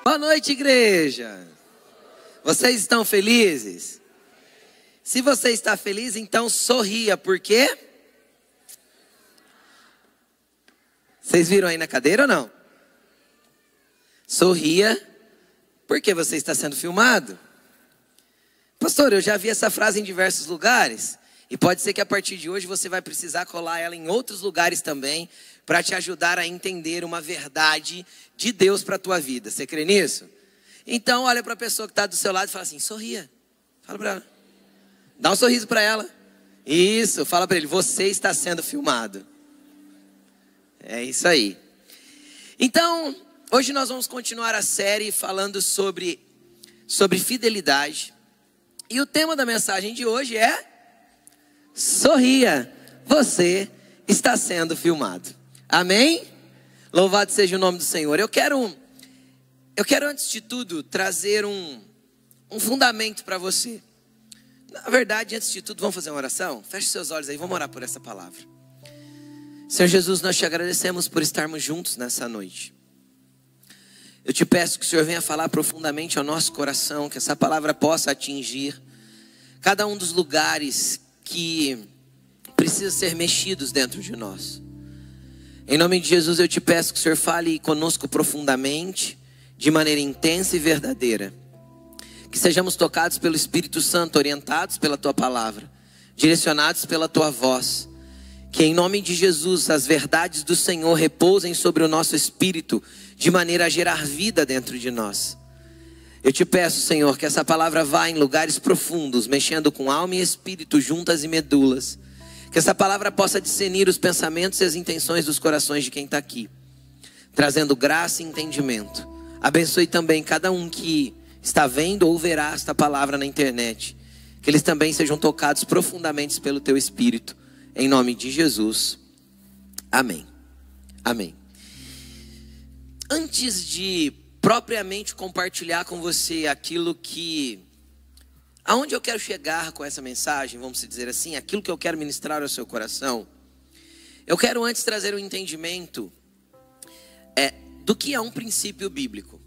Boa noite, igreja. Vocês estão felizes? Se você está feliz, então sorria, por quê? Vocês viram aí na cadeira ou não? Sorria, porque você está sendo filmado. Pastor, eu já vi essa frase em diversos lugares. E pode ser que a partir de hoje você vai precisar colar ela em outros lugares também, para te ajudar a entender uma verdade de Deus para a tua vida. Você crê nisso? Então olha para a pessoa que está do seu lado e fala assim, sorria. Fala para ela. Dá um sorriso para ela. Isso, fala para ele, você está sendo filmado. É isso aí. Então, hoje nós vamos continuar a série falando sobre fidelidade. E o tema da mensagem de hoje é: sorria, você está sendo filmado. Amém? Louvado seja o nome do Senhor. Eu quero antes de tudo trazer um fundamento para você. Na verdade, antes de tudo, vamos fazer uma oração? Feche seus olhos aí, vamos orar por essa palavra. Senhor Jesus, nós te agradecemos por estarmos juntos nessa noite. Eu te peço que o Senhor venha falar profundamente ao nosso coração, que essa palavra possa atingir cada um dos lugares que precisa ser mexidos dentro de nós. Em nome de Jesus eu te peço que o Senhor fale conosco profundamente, de maneira intensa e verdadeira. Que sejamos tocados pelo Espírito Santo, orientados pela tua palavra, direcionados pela tua voz. Que em nome de Jesus as verdades do Senhor repousem sobre o nosso espírito, de maneira a gerar vida dentro de nós. Eu te peço, Senhor, que essa palavra vá em lugares profundos, mexendo com alma e espírito, juntas e medulas. Que essa palavra possa discernir os pensamentos e as intenções dos corações de quem está aqui, trazendo graça e entendimento. Abençoe também cada um que está vendo ou verá esta palavra na internet. Que eles também sejam tocados profundamente pelo teu Espírito. Em nome de Jesus. Amém. Amém. Antes de propriamente compartilhar com você aquilo aonde eu quero chegar com essa mensagem, vamos dizer assim, aquilo que eu quero ministrar ao seu coração, eu quero antes trazer um entendimento do que é um princípio bíblico.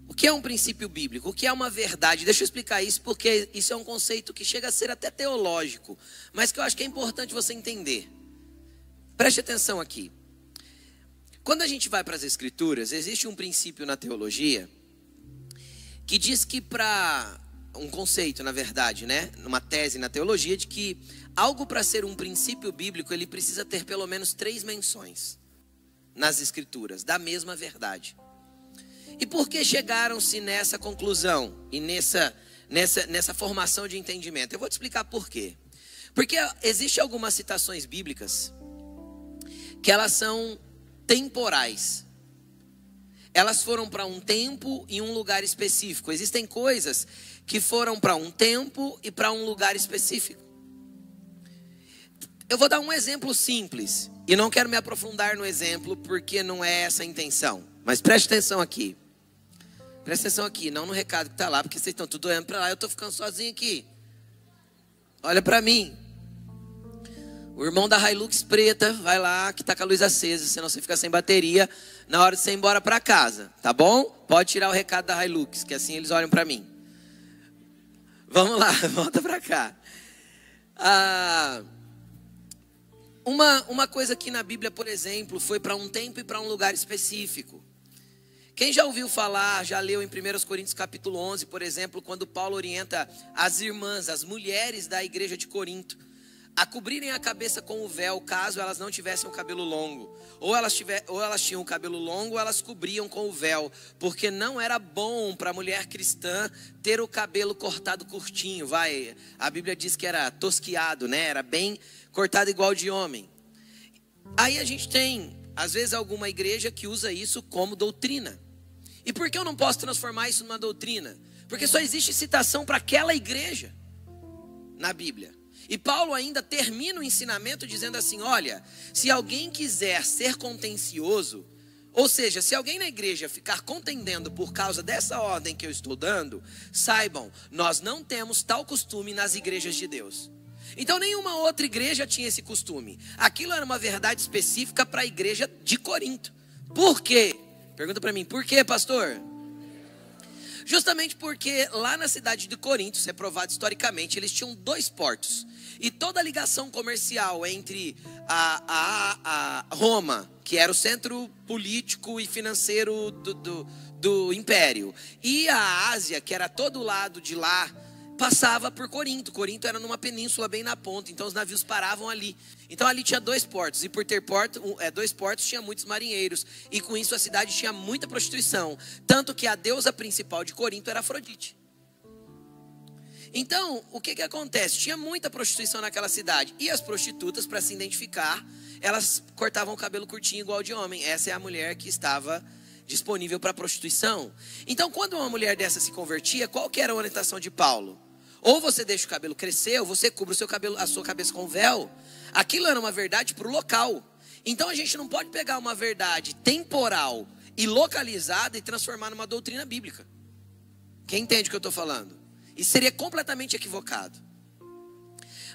O que é um princípio bíblico? O que é uma verdade? Deixa eu explicar isso, porque isso é um conceito que chega a ser até teológico, mas que eu acho que é importante você entender. Preste atenção aqui. Quando a gente vai para as escrituras, existe um princípio na teologia que diz que um conceito, na verdade, numa tese na teologia, de que algo para ser um princípio bíblico, ele precisa ter pelo menos 3 menções nas escrituras, da mesma verdade. E por que chegaram-se nessa conclusão e nessa formação de entendimento? Eu vou te explicar por quê. Porque existem algumas citações bíblicas que elas são temporais. Elas foram para um tempo e um lugar específico. Existem coisas que foram para um tempo e para um lugar específico. Eu vou dar um exemplo simples. E não quero me aprofundar no exemplo, porque não é essa a intenção. Mas preste atenção aqui. Preste atenção aqui, não no recado que está lá, porque vocês estão tudo olhando para lá, eu estou ficando sozinho aqui. Olha para mim. O irmão da Hilux preta, vai lá, que está com a luz acesa, senão você fica sem bateria na hora de você ir embora para casa, tá bom? Pode tirar o recado da Hilux, que assim eles olham para mim. Vamos lá, volta para cá. Uma coisa aqui na Bíblia, por exemplo, foi para um tempo e para um lugar específico. Quem já ouviu falar, já leu em 1 Coríntios capítulo 11, por exemplo, quando Paulo orienta as irmãs, as mulheres da igreja de Corinto, a cobrirem a cabeça com o véu, caso elas não tivessem o cabelo longo. Ou elas tinham o cabelo longo, ou elas cobriam com o véu, porque não era bom para a mulher cristã ter o cabelo cortado curtinho. A Bíblia diz que era tosquiado, era bem cortado igual de homem. Aí a gente tem, às vezes, alguma igreja que usa isso como doutrina. E por que eu não posso transformar isso numa doutrina? Porque só existe citação para aquela igreja na Bíblia. E Paulo ainda termina o ensinamento dizendo assim: olha, se alguém quiser ser contencioso, ou seja, se alguém na igreja ficar contendendo por causa dessa ordem que eu estou dando, saibam, nós não temos tal costume nas igrejas de Deus. Então nenhuma outra igreja tinha esse costume. Aquilo era uma verdade específica para a igreja de Corinto. Por quê? Pergunta para mim, por quê, pastor? Justamente porque lá na cidade de Corinto, isso é provado historicamente, eles tinham 2 portos. E toda a ligação comercial entre a Roma, que era o centro político e financeiro do império, e a Ásia, que era todo o lado de lá, passava por Corinto. Corinto era numa península bem na ponta, então os navios paravam ali. Então ali tinha 2 portos, e por ter 2 portos tinha muitos marinheiros, e com isso a cidade tinha muita prostituição, tanto que a deusa principal de Corinto era Afrodite. Então, o que acontece? Tinha muita prostituição naquela cidade, e as prostitutas, para se identificar, elas cortavam o cabelo curtinho igual de homem. Essa é a mulher que estava disponível para prostituição. Então, quando uma mulher dessa se convertia, qual que era a orientação de Paulo? Ou você deixa o cabelo crescer, ou você cobre a sua cabeça com véu. Aquilo era uma verdade para o local. Então a gente não pode pegar uma verdade temporal e localizada e transformar numa doutrina bíblica. Quem entende o que eu estou falando? Isso seria completamente equivocado.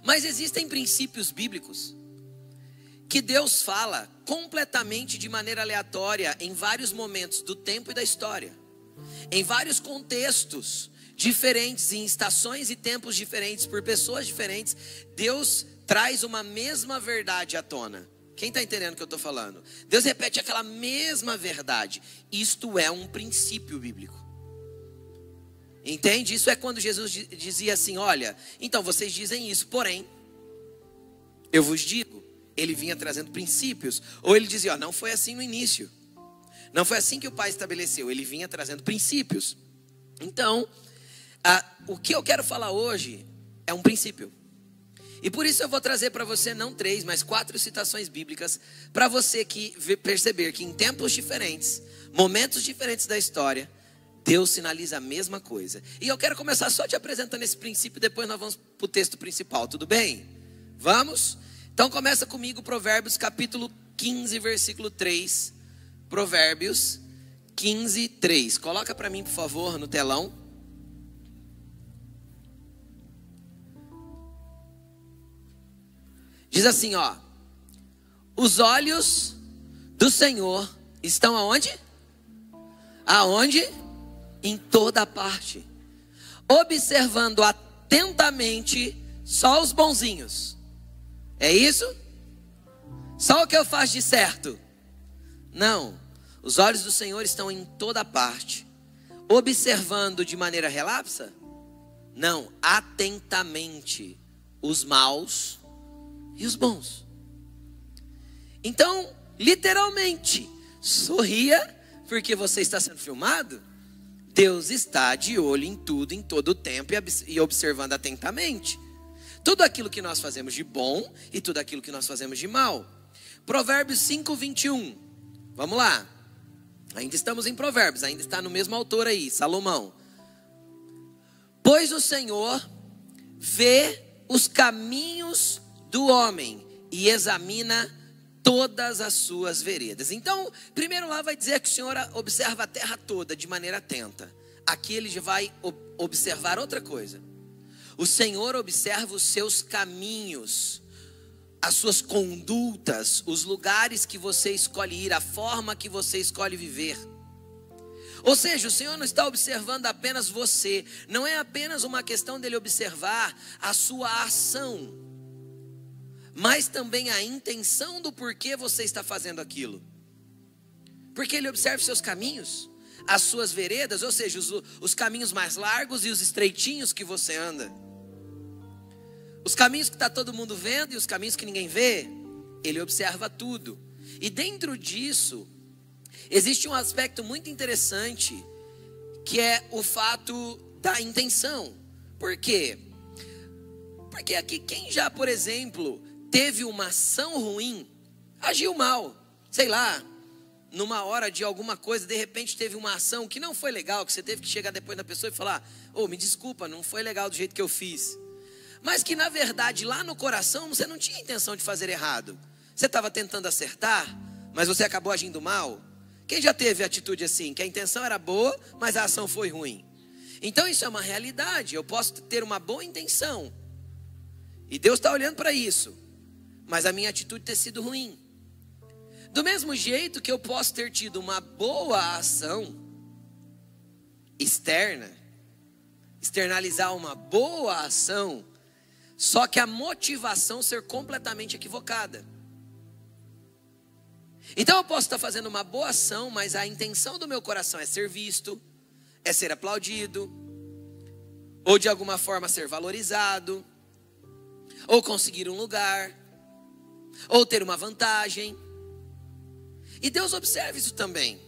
Mas existem princípios bíblicos que Deus fala completamente de maneira aleatória em vários momentos do tempo e da história, em vários contextos diferentes, em estações e tempos diferentes, por pessoas diferentes. Deus traz uma mesma verdade à tona. Quem está entendendo o que eu estou falando? Deus repete aquela mesma verdade. Isto é um princípio bíblico. Entende? Isso é quando Jesus dizia assim: olha, então vocês dizem isso, porém eu vos digo. Ele vinha trazendo princípios. Ou ele dizia: ó, não foi assim no início, não foi assim que o Pai estabeleceu. Ele vinha trazendo princípios. Então, o que eu quero falar hoje é um princípio. E por isso eu vou trazer para você não 3, mas 4 citações bíblicas, para você perceber que em tempos diferentes, momentos diferentes da história, Deus sinaliza a mesma coisa. E eu quero começar só te apresentando esse princípio, depois nós vamos para o texto principal, tudo bem? Vamos? Então começa comigo Provérbios capítulo 15, versículo 3. Provérbios 15, 3. Coloca para mim, por favor, no telão. Diz assim, ó: os olhos do Senhor estão aonde? Aonde? Em toda parte, observando atentamente só os bonzinhos. É isso? Só o que eu faço de certo? Não. Os olhos do Senhor estão em toda parte, observando de maneira relapsa? Não, atentamente os maus e os bons. Então, literalmente, sorria, porque você está sendo filmado. Deus está de olho em tudo, em todo o tempo, e observando atentamente tudo aquilo que nós fazemos de bom e tudo aquilo que nós fazemos de mal. Provérbios 5, 21. Vamos lá. Ainda estamos em Provérbios, ainda está no mesmo autor aí, Salomão. Pois o Senhor vê os caminhos do homem e examina todas as suas veredas. Então, primeiro lá vai dizer que o Senhor observa a terra toda de maneira atenta. Aqui ele já vai observar outra coisa. O Senhor observa os seus caminhos, as suas condutas, os lugares que você escolhe ir, a forma que você escolhe viver. Ou seja, o Senhor não está observando apenas você. Não é apenas uma questão dele observar a sua ação, mas também a intenção do porquê você está fazendo aquilo. Porque ele observa os seus caminhos, as suas veredas, ou seja, os caminhos mais largos e os estreitinhos que você anda. Os caminhos que está todo mundo vendo e os caminhos que ninguém vê. Ele observa tudo. E dentro disso, existe um aspecto muito interessante, que é o fato da intenção. Por quê? Porque aqui quem já, por exemplo, teve uma ação ruim, agiu mal, sei lá, numa hora de alguma coisa, de repente teve uma ação que não foi legal, que você teve que chegar depois da pessoa e falar: ô, me desculpa, não foi legal do jeito que eu fiz. Mas que na verdade lá no coração você não tinha intenção de fazer errado. Você estava tentando acertar, mas você acabou agindo mal. Quem já teve atitude assim, que a intenção era boa, mas a ação foi ruim? Então isso é uma realidade. Eu posso ter uma boa intenção, e Deus está olhando para isso, mas a minha atitude ter sido ruim. Do mesmo jeito que eu posso ter tido uma boa ação, externa, externalizar uma boa ação, só que a motivação ser completamente equivocada. Então eu posso estar fazendo uma boa ação, mas a intenção do meu coração é ser visto, é ser aplaudido, ou de alguma forma ser valorizado, ou conseguir um lugar, ou ter uma vantagem. E Deus observa isso também.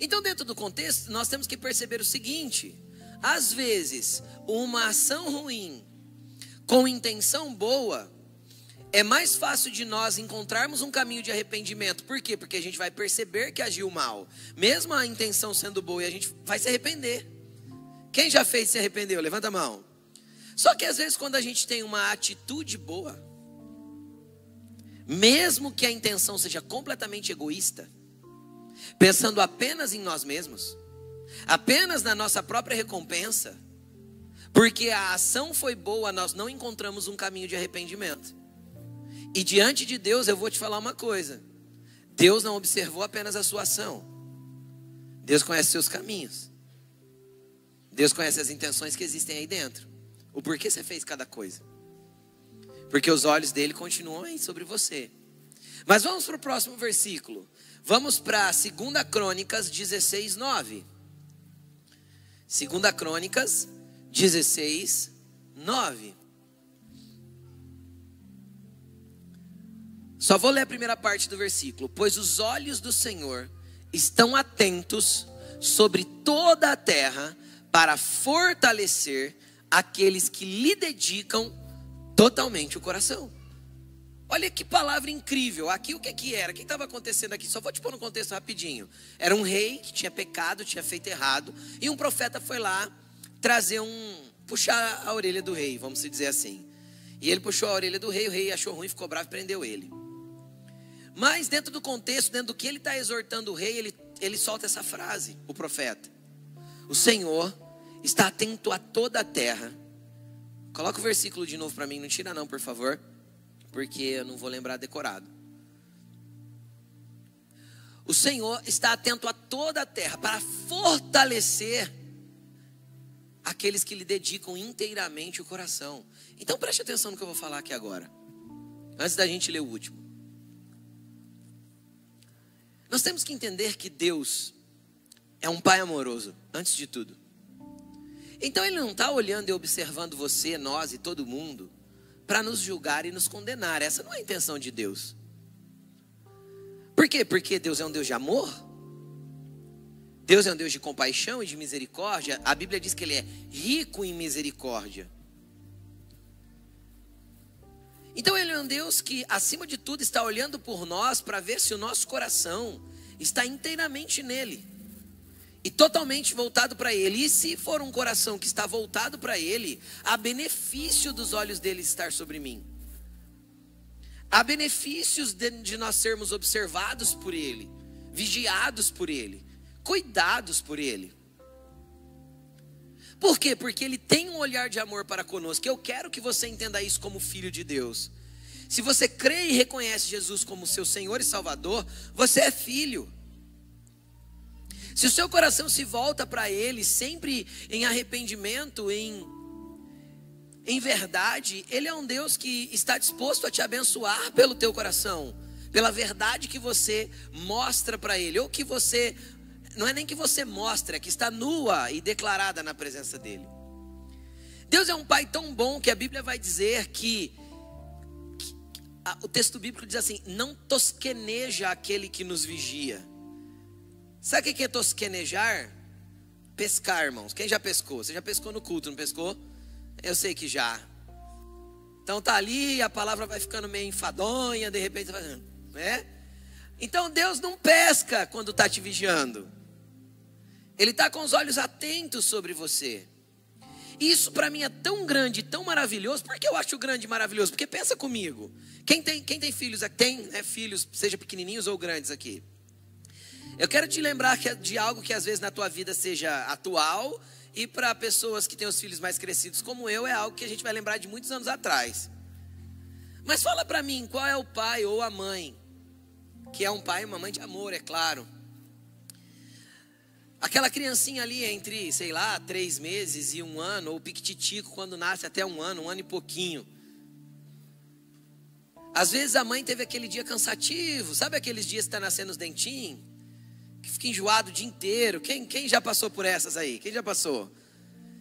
Então, dentro do contexto, nós temos que perceber o seguinte: às vezes, uma ação ruim com intenção boa, é mais fácil de nós encontrarmos um caminho de arrependimento. Por quê? Porque a gente vai perceber que agiu mal, mesmo a intenção sendo boa, e a gente vai se arrepender. Quem já fez e se arrependeu? Levanta a mão. Só que às vezes quando a gente tem uma atitude boa, mesmo que a intenção seja completamente egoísta, pensando apenas em nós mesmos, apenas na nossa própria recompensa, porque a ação foi boa, nós não encontramos um caminho de arrependimento. E diante de Deus eu vou te falar uma coisa: Deus não observou apenas a sua ação, Deus conhece seus caminhos, Deus conhece as intenções que existem aí dentro, o porquê você fez cada coisa, porque os olhos dele continuam aí sobre você. Mas vamos para o próximo versículo. Vamos para 2 Crônicas 16, 9. 2 Crônicas 16, 9. Só vou ler a primeira parte do versículo. Pois os olhos do Senhor estão atentos sobre toda a terra para fortalecer aqueles que lhe dedicam totalmente o coração. Olha que palavra incrível. Aqui o que era? O que estava acontecendo aqui? Só vou te pôr no contexto rapidinho. Era um rei que tinha pecado, tinha feito errado, e um profeta foi lá puxar a orelha do rei, vamos dizer assim. E ele puxou a orelha do rei, o rei achou ruim, ficou bravo e prendeu ele. Mas dentro do contexto, dentro do que ele está exortando o rei, ele solta essa frase, o profeta: o Senhor está atento a toda a terra. Coloca o versículo de novo para mim, não tira não, por favor, porque eu não vou lembrar decorado. O Senhor está atento a toda a terra para fortalecer aqueles que lhe dedicam inteiramente o coração. Então preste atenção no que eu vou falar aqui agora, antes da gente ler o último. Nós temos que entender que Deus é um Pai amoroso, antes de tudo. Então Ele não está olhando e observando você, nós e todo mundo para nos julgar e nos condenar. Essa não é a intenção de Deus. Por quê? Porque Deus é um Deus de amor. Deus é um Deus de compaixão e de misericórdia. A Bíblia diz que Ele é rico em misericórdia. Então Ele é um Deus que, acima de tudo, está olhando por nós para ver se o nosso coração está inteiramente nele e totalmente voltado para Ele. E se for um coração que está voltado para Ele, há benefício dos olhos dele estar sobre mim. Há benefícios de nós sermos observados por Ele, vigiados por Ele, cuidados por Ele. Por quê? Porque Ele tem um olhar de amor para conosco. Eu quero que você entenda isso como filho de Deus. Se você crê e reconhece Jesus como seu Senhor e Salvador, você é filho. Se o seu coração se volta para Ele sempre em arrependimento, em verdade, Ele é um Deus que está disposto a te abençoar pelo teu coração, pela verdade que você mostra para Ele, ou que você... Não é nem que você mostra, é que está nua e declarada na presença dele. Deus é um Pai tão bom que a Bíblia vai dizer que o texto bíblico diz assim: não tosqueneja aquele que nos vigia. Sabe o que é tosquenejar? Pescar, irmãos. Quem já pescou? Você já pescou no culto, não pescou? Eu sei que já. Então tá ali, a palavra vai ficando meio enfadonha, de repente vai, né? Então Deus não pesca quando está te vigiando. Ele está com os olhos atentos sobre você. Isso para mim é tão grande, tão maravilhoso. Por que eu acho grande e maravilhoso? Porque pensa comigo. Quem tem filhos aqui, tem filhos, seja pequenininhos ou grandes aqui. Eu quero te lembrar de algo que às vezes na tua vida seja atual, e para pessoas que têm os filhos mais crescidos como eu, é algo que a gente vai lembrar de muitos anos atrás. Mas fala para mim, qual é o pai ou a mãe, que é um pai e uma mãe de amor, é claro. Aquela criancinha ali entre, sei lá, 3 meses e 1 ano, ou piquititico quando nasce até 1 ano e pouquinho. Às vezes a mãe teve aquele dia cansativo, sabe aqueles dias que está nascendo os dentinhos? Que fica enjoado o dia inteiro. Quem já passou por essas aí? Quem já passou?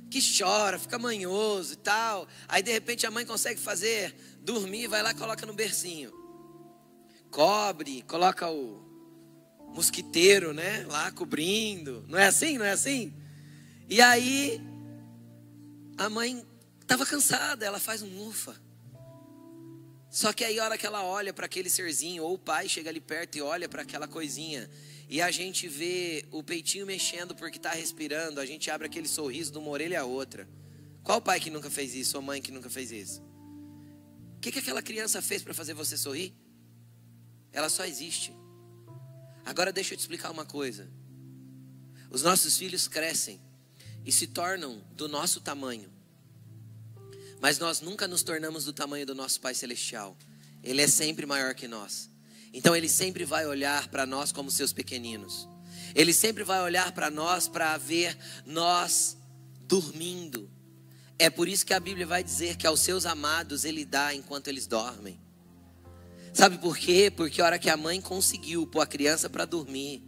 Que chora, fica manhoso e tal. Aí de repente a mãe consegue fazer, dormir, vai lá e coloca no bercinho. Cobre, coloca o mosquiteiro, né? Lá cobrindo. Não é assim? Não é assim? E aí a mãe estava cansada, ela faz um ufa. Só que aí a hora que ela olha para aquele serzinho, ou o pai chega ali perto e olha para aquela coisinha, e a gente vê o peitinho mexendo porque está respirando, a gente abre aquele sorriso de uma orelha a outra. Qual pai que nunca fez isso, ou mãe que nunca fez isso? O que aquela criança fez para fazer você sorrir? Ela só existe. Agora deixa eu te explicar uma coisa. Os nossos filhos crescem e se tornam do nosso tamanho. Mas nós nunca nos tornamos do tamanho do nosso Pai Celestial. Ele é sempre maior que nós. Então Ele sempre vai olhar para nós como seus pequeninos. Ele sempre vai olhar para nós para ver nós dormindo. É por isso que a Bíblia vai dizer que aos seus amados Ele dá enquanto eles dormem. Sabe por quê? Porque a hora que a mãe conseguiu pôr a criança para dormir,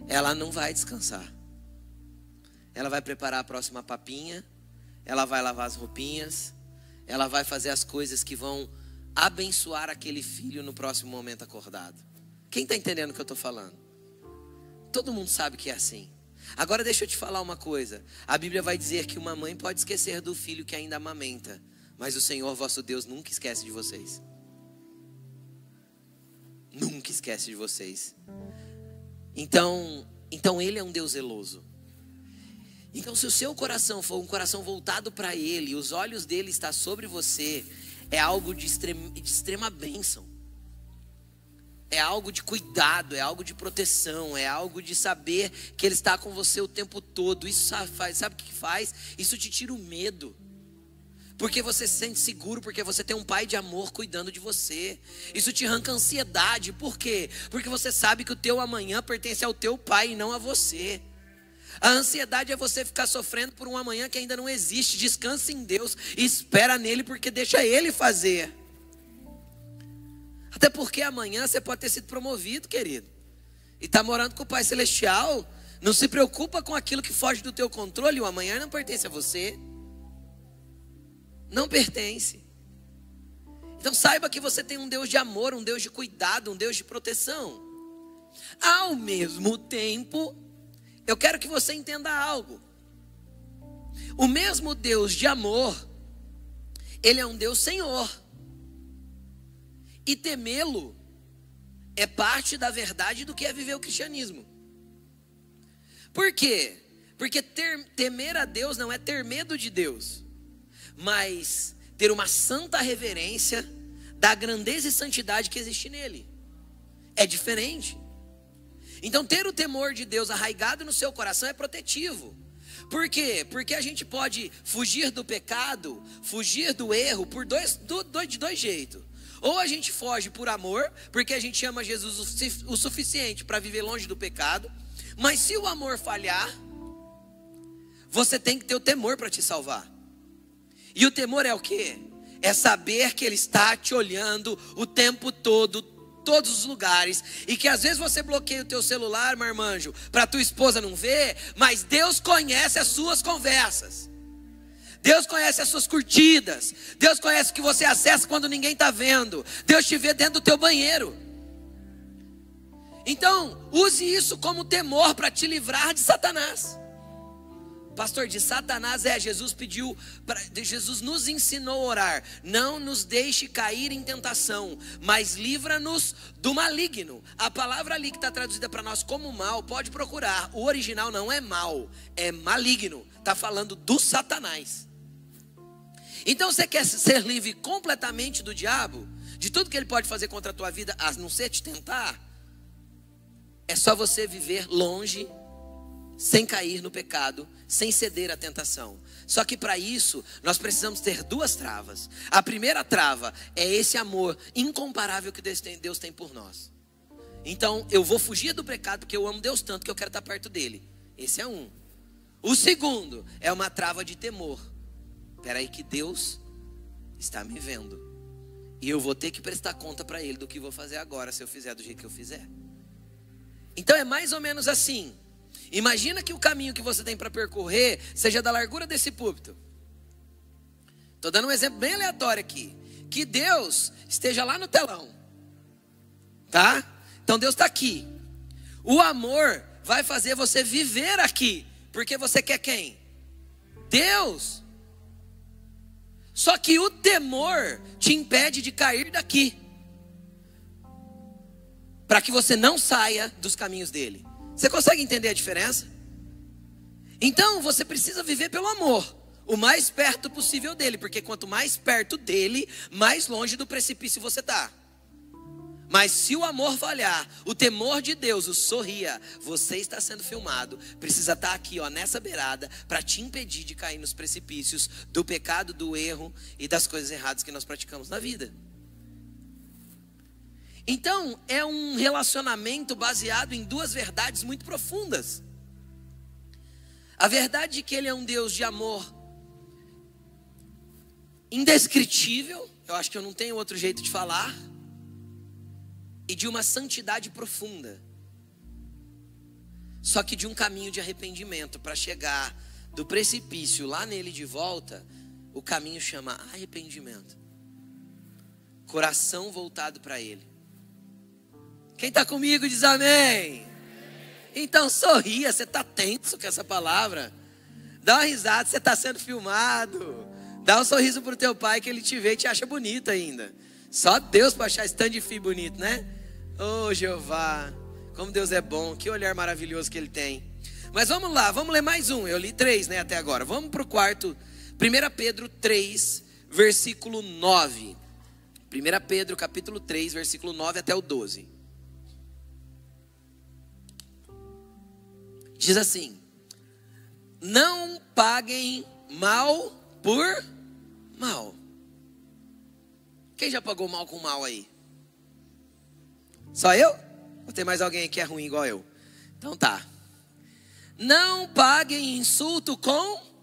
ela não vai descansar. Ela vai preparar a próxima papinha, ela vai lavar as roupinhas, ela vai fazer as coisas que vão abençoar aquele filho no próximo momento acordado. Quem está entendendo o que eu estou falando? Todo mundo sabe que é assim. Agora deixa eu te falar uma coisa. A Bíblia vai dizer que uma mãe pode esquecer do filho que ainda amamenta, mas o Senhor vosso Deus nunca esquece de vocês. Nunca esquece de vocês. Então Ele é um Deus zeloso. Então se o seu coração for um coração voltado para Ele, e os olhos dele estão sobre você, é algo de extrema bênção. É algo de cuidado, é algo de proteção, é algo de saber que Ele está com você o tempo todo. Isso sabe o que faz? Isso te tira o medo. Porque você se sente seguro, porque você tem um pai de amor cuidando de você. Isso te arranca ansiedade. Por quê? Porque você sabe que o teu amanhã pertence ao teu pai e não a você. A ansiedade é você ficar sofrendo por um amanhã que ainda não existe. Descansa em Deus e espera nele, porque deixa Ele fazer. Até porque amanhã você pode ter sido promovido, querido, e está morando com o Pai Celestial. Não se preocupa com aquilo que foge do teu controle. O amanhã não pertence a você. Não pertence. Então saiba que você tem um Deus de amor, um Deus de cuidado, um Deus de proteção. Ao mesmo tempo, eu quero que você entenda algo. O mesmo Deus de amor, Ele é um Deus Senhor. E temê-lo é parte da verdade do que é viver o cristianismo. Por quê? Porque temer a Deus não é ter medo de Deus, mas ter uma santa reverência da grandeza e santidade que existe nele. É diferente. Então ter o temor de Deus arraigado no seu coração é protetivo. Por quê? Porque a gente pode fugir do pecado, fugir do erro de dois jeitos. Ou a gente foge por amor, porque a gente ama Jesus o suficiente para viver longe do pecado. Mas se o amor falhar, você tem que ter o temor para te salvar. E o temor é o quê? É saber que Ele está te olhando o tempo todo, todos os lugares, e que às vezes você bloqueia o teu celular, marmanjo, para tua esposa não ver, mas Deus conhece as suas conversas. Deus conhece as suas curtidas. Deus conhece o que você acessa quando ninguém está vendo. Deus te vê dentro do teu banheiro. Então, use isso como temor para te livrar de Satanás. Pastor, de Satanás Jesus nos ensinou a orar. Não nos deixe cair em tentação, mas livra-nos do maligno. A palavra ali que está traduzida para nós como mal, pode procurar. O original não é mal, é maligno. Está falando do Satanás. Então você quer ser livre completamente do diabo? De tudo que ele pode fazer contra a tua vida, a não ser te tentar? É só você viver longe, sem cair no pecado, sem ceder à tentação. Só que para isso, nós precisamos ter 2 travas. A primeira trava é esse amor incomparável que Deus tem por nós. Então, eu vou fugir do pecado porque eu amo Deus tanto que eu quero estar perto dele. Esse é um. O segundo é uma trava de temor. Espera aí que Deus está me vendo. E eu vou ter que prestar conta para Ele do que vou fazer agora, se eu fizer do jeito que eu fizer. Então é mais ou menos assim. Imagina que o caminho que você tem para percorrer seja da largura desse púlpito. Estou dando um exemplo bem aleatório aqui. Que Deus esteja lá no telão. Tá? Então Deus está aqui. O amor vai fazer você viver aqui. Porque você quer quem? Deus. Só que o temor te impede de cair daqui. Para que você não saia dos caminhos dele. Você consegue entender a diferença? Então você precisa viver pelo amor. O mais perto possível dele. Porque quanto mais perto dele, mais longe do precipício você está. Mas se o amor falhar, o temor de Deus, o sorria, você está sendo filmado, precisa estar aqui, ó, nessa beirada, para te impedir de cair nos precipícios do pecado, do erro e das coisas erradas que nós praticamos na vida. Então, é um relacionamento baseado em duas verdades muito profundas. A verdade de que Ele é um Deus de amor indescritível, eu acho que eu não tenho outro jeito de falar, e de uma santidade profunda. Só que de um caminho de arrependimento. Para chegar do precipício lá nele de volta, o caminho chama arrependimento. Coração voltado para Ele. Quem está comigo diz amém. Então sorria, você está tenso com essa palavra. Dá uma risada, você está sendo filmado. Dá um sorriso para o teu pai que ele te vê e te acha bonito ainda. Só Deus para achar stand fi bonito, né? Oh Jeová, como Deus é bom, que olhar maravilhoso que Ele tem. Mas vamos lá, vamos ler mais um. Eu li 3, né, até agora. Vamos para o quarto. 1 Pedro 3, versículo 9. 1 Pedro capítulo 3, versículo 9 até o 12. Diz assim: não paguem mal por mal. Quem já pagou mal com mal aí? Só eu? Ou tem mais alguém que é ruim igual eu? Então tá. Não paguem insulto com...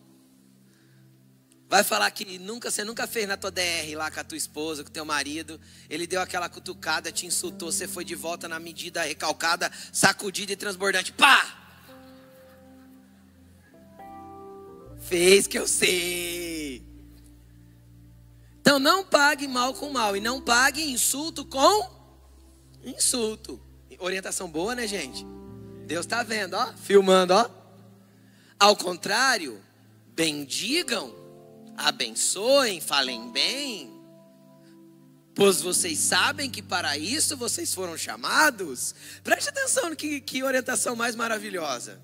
Vai falar que você nunca fez na tua DR lá com a tua esposa, com o teu marido. Ele deu aquela cutucada, te insultou, você foi de volta na medida recalcada, sacudida e transbordante. Pá! Fez que eu sei. Então não pague mal com mal. E não pague insulto com insulto. Orientação boa, né, gente? Deus está vendo, ó, filmando, ó. Ao contrário, bendigam, abençoem, falem bem, pois vocês sabem que para isso vocês foram chamados. Preste atenção, que orientação mais maravilhosa.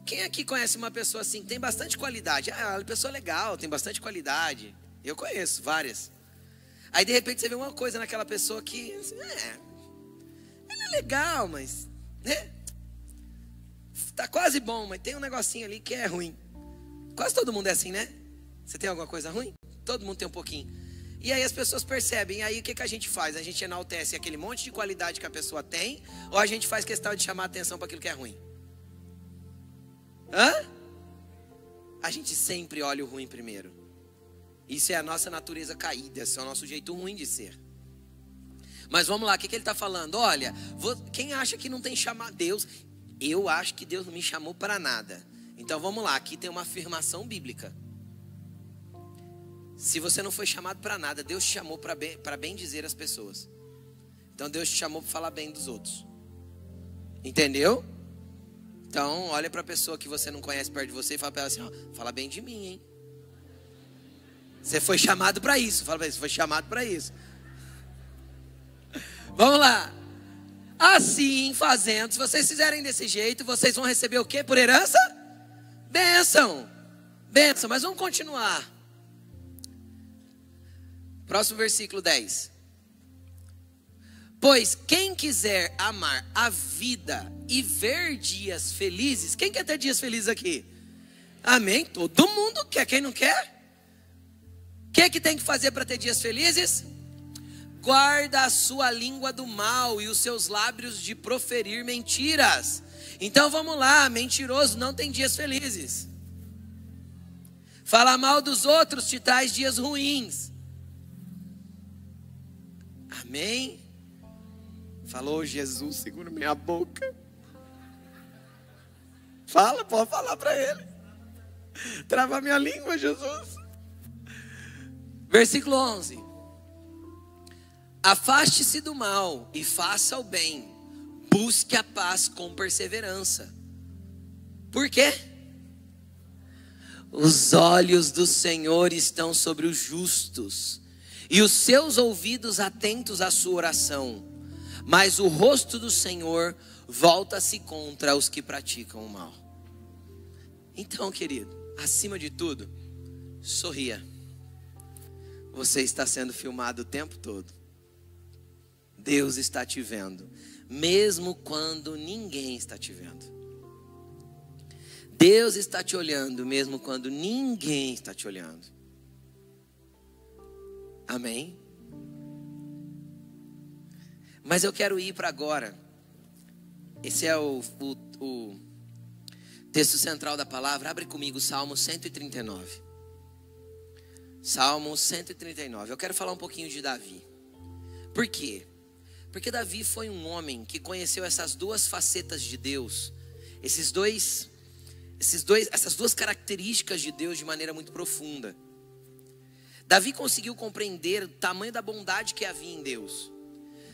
Quem aqui conhece uma pessoa assim, tem bastante qualidade? Ah, uma pessoa legal, tem bastante qualidade. Eu conheço várias. Aí de repente você vê uma coisa naquela pessoa que, assim, ela é legal, mas, né? Tá quase bom, mas tem um negocinho ali que é ruim. Quase todo mundo é assim, né? Você tem alguma coisa ruim? Todo mundo tem um pouquinho. E aí as pessoas percebem, aí o que a gente faz? A gente enaltece aquele monte de qualidade que a pessoa tem, ou a gente faz questão de chamar a atenção para aquilo que é ruim? Hã? A gente sempre olha o ruim primeiro. Isso é a nossa natureza caída, esse é o nosso jeito ruim de ser. Mas vamos lá, o que ele está falando? Olha, quem acha que não tem chamado Deus? Eu acho que Deus não me chamou para nada. Então vamos lá, aqui tem uma afirmação bíblica. Se você não foi chamado para nada, Deus te chamou para bem dizer as pessoas. Então Deus te chamou para falar bem dos outros. Entendeu? Então olha para a pessoa que você não conhece perto de você e fala para ela assim, ó, fala bem de mim, hein? Você foi chamado para isso. Fala para ele, você foi chamado para isso. Vamos lá. Assim fazendo, se vocês fizerem desse jeito, vocês vão receber o que por herança? Bênção. Bênção, mas vamos continuar. Próximo versículo 10. Pois quem quiser amar a vida e ver dias felizes, quem quer ter dias felizes aqui? Amém? Todo mundo quer, quem não quer? O que tem que fazer para ter dias felizes? Guarda a sua língua do mal e os seus lábios de proferir mentiras. Então vamos lá, mentiroso não tem dias felizes. Falar mal dos outros te traz dias ruins. Amém? Falou Jesus, segura minha boca. Fala, pode falar para ele. Trava minha língua, Jesus. Versículo 11. Afaste-se do mal e faça o bem. Busque a paz com perseverança. Por quê? Os olhos do Senhor estão sobre os justos, e os seus ouvidos atentos à sua oração. Mas o rosto do Senhor volta-se contra os que praticam o mal. Então, querido, acima de tudo, sorria. Você está sendo filmado o tempo todo. Deus está te vendo, mesmo quando ninguém está te vendo. Deus está te olhando, mesmo quando ninguém está te olhando. Amém? Mas eu quero ir para agora. Esse é o texto central da palavra. Abre comigo Salmo 139. Salmo 139. Eu quero falar um pouquinho de Davi. Por quê? Porque Davi foi um homem que conheceu essas duas facetas de Deus. Essas duas características de Deus de maneira muito profunda. Davi conseguiu compreender o tamanho da bondade que havia em Deus.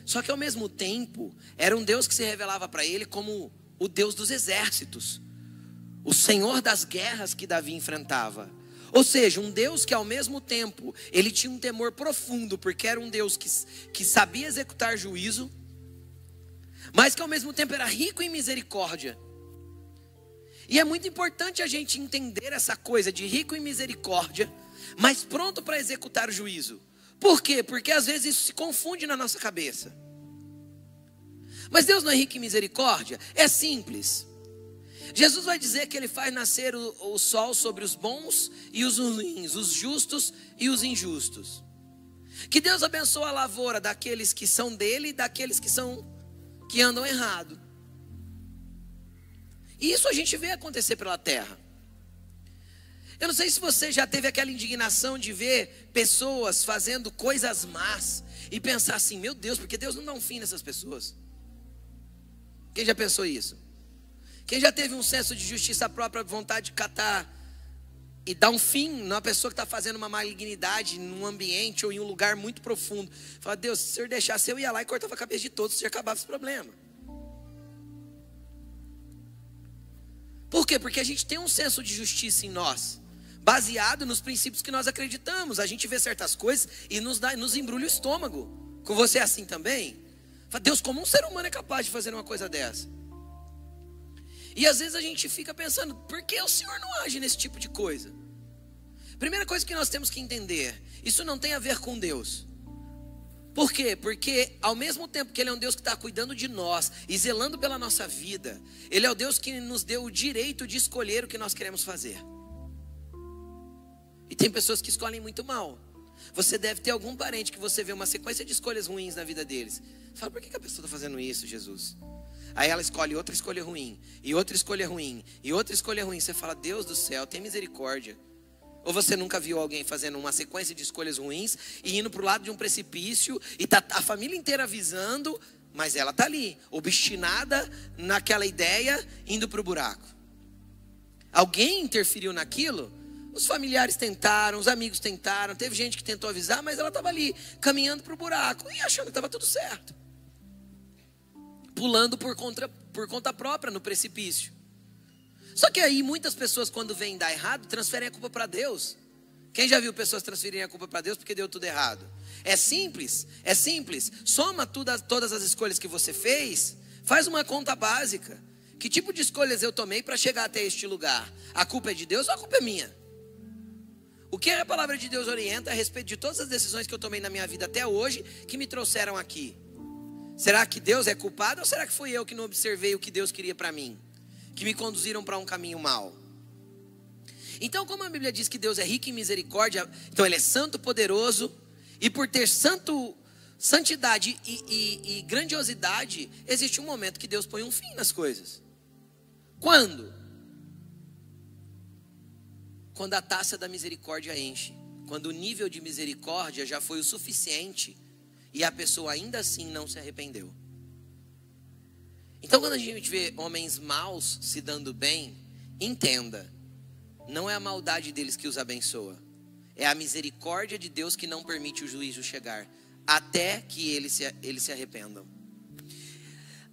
Só que ao mesmo tempo, era um Deus que se revelava para ele como o Deus dos exércitos, o Senhor das guerras que Davi enfrentava. Ou seja, um Deus que ao mesmo tempo, ele tinha um temor profundo, porque era um Deus que sabia executar juízo, mas que ao mesmo tempo era rico em misericórdia. E é muito importante a gente entender essa coisa de rico em misericórdia, mas pronto para executar o juízo. Por quê? Porque às vezes isso se confunde na nossa cabeça. Mas Deus não é rico em misericórdia? É simples. Jesus vai dizer que ele faz nascer o sol sobre os bons e os ruins, os justos e os injustos. Que Deus abençoa a lavoura daqueles que são dele e daqueles que andam errado. E isso a gente vê acontecer pela terra. Eu não sei se você já teve aquela indignação de ver pessoas fazendo coisas más e pensar assim, meu Deus, porque Deus não dá um fim nessas pessoas? Quem já pensou isso? Quem já teve um senso de justiça própria, vontade de catar e dar um fim numa pessoa que está fazendo uma malignidade num ambiente ou em um lugar muito profundo? Fala, Deus, se o Senhor deixasse, eu ia lá e cortava a cabeça de todos e acabava esse problema. Por quê? Porque a gente tem um senso de justiça em nós, baseado nos princípios que nós acreditamos. A gente vê certas coisas e nos embrulha o estômago. Com você é assim também? Fala, Deus, como um ser humano é capaz de fazer uma coisa dessa? E às vezes a gente fica pensando, por que o Senhor não age nesse tipo de coisa? Primeira coisa que nós temos que entender, isso não tem a ver com Deus. Por quê? Porque ao mesmo tempo que Ele é um Deus que está cuidando de nós e zelando pela nossa vida, Ele é o Deus que nos deu o direito de escolher o que nós queremos fazer. E tem pessoas que escolhem muito mal. Você deve ter algum parente que você vê uma sequência de escolhas ruins na vida deles. Fala, por que a pessoa está fazendo isso, Jesus? Aí ela escolhe outra escolha ruim, e outra escolha ruim, e outra escolha ruim. Você fala, Deus do céu, tem misericórdia. Ou você nunca viu alguém fazendo uma sequência de escolhas ruins e indo para o lado de um precipício e tá a família inteira avisando, mas ela está ali, obstinada naquela ideia, indo para o buraco. Alguém interferiu naquilo? Os familiares tentaram, os amigos tentaram, teve gente que tentou avisar, mas ela estava ali, caminhando para o buraco e achando que estava tudo certo. Pulando por conta própria no precipício. Só que aí muitas pessoas, quando veem dar errado, transferem a culpa para Deus. Quem já viu pessoas transferirem a culpa para Deus porque deu tudo errado? É simples. Soma todas as escolhas que você fez, faz uma conta básica. Que tipo de escolhas eu tomei para chegar até este lugar? A culpa é de Deus ou a culpa é minha? O que a palavra de Deus orienta a respeito de todas as decisões que eu tomei na minha vida até hoje, que me trouxeram aqui? Será que Deus é culpado ou será que fui eu que não observei o que Deus queria para mim? Que me conduziram para um caminho mau? Então, como a Bíblia diz que Deus é rico em misericórdia, então Ele é santo, poderoso, e por ter santidade e grandiosidade, existe um momento que Deus põe um fim nas coisas. Quando? Quando a taça da misericórdia enche. Quando o nível de misericórdia já foi o suficiente e a pessoa ainda assim não se arrependeu. Então, quando a gente vê homens maus se dando bem, entenda, não é a maldade deles que os abençoa, é a misericórdia de Deus que não permite o juízo chegar, até que eles se arrependam.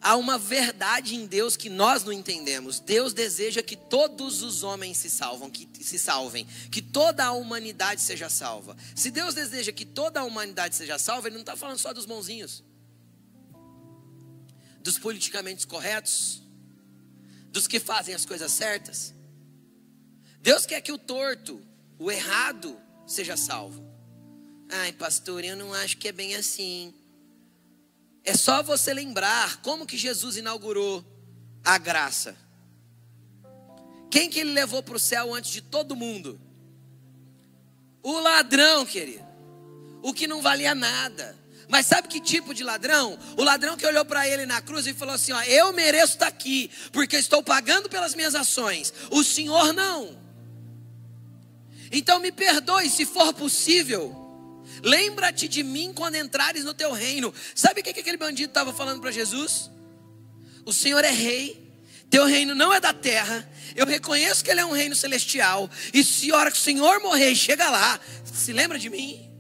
Há uma verdade em Deus que nós não entendemos. Deus deseja que todos os homens se salvem, que toda a humanidade seja salva. Se Deus deseja que toda a humanidade seja salva, Ele não está falando só dos bonzinhos, dos politicamente corretos, dos que fazem as coisas certas. Deus quer que o torto, o errado, seja salvo. Ai, pastor, eu não acho que é bem assim. É só você lembrar como que Jesus inaugurou a graça. Quem que Ele levou para o céu antes de todo mundo? O ladrão, querido. O que não valia nada. Mas sabe que tipo de ladrão? O ladrão que olhou para Ele na cruz e falou assim, ó, eu mereço estar aqui, porque estou pagando pelas minhas ações. O Senhor não. Então me perdoe, se for possível. Lembra-te de mim quando entrares no teu reino. Sabe o que aquele bandido estava falando para Jesus? O Senhor é rei, teu reino não é da terra. Eu reconheço que Ele é um reino celestial. E se a hora que o Senhor morrer e chega lá, se lembra de mim?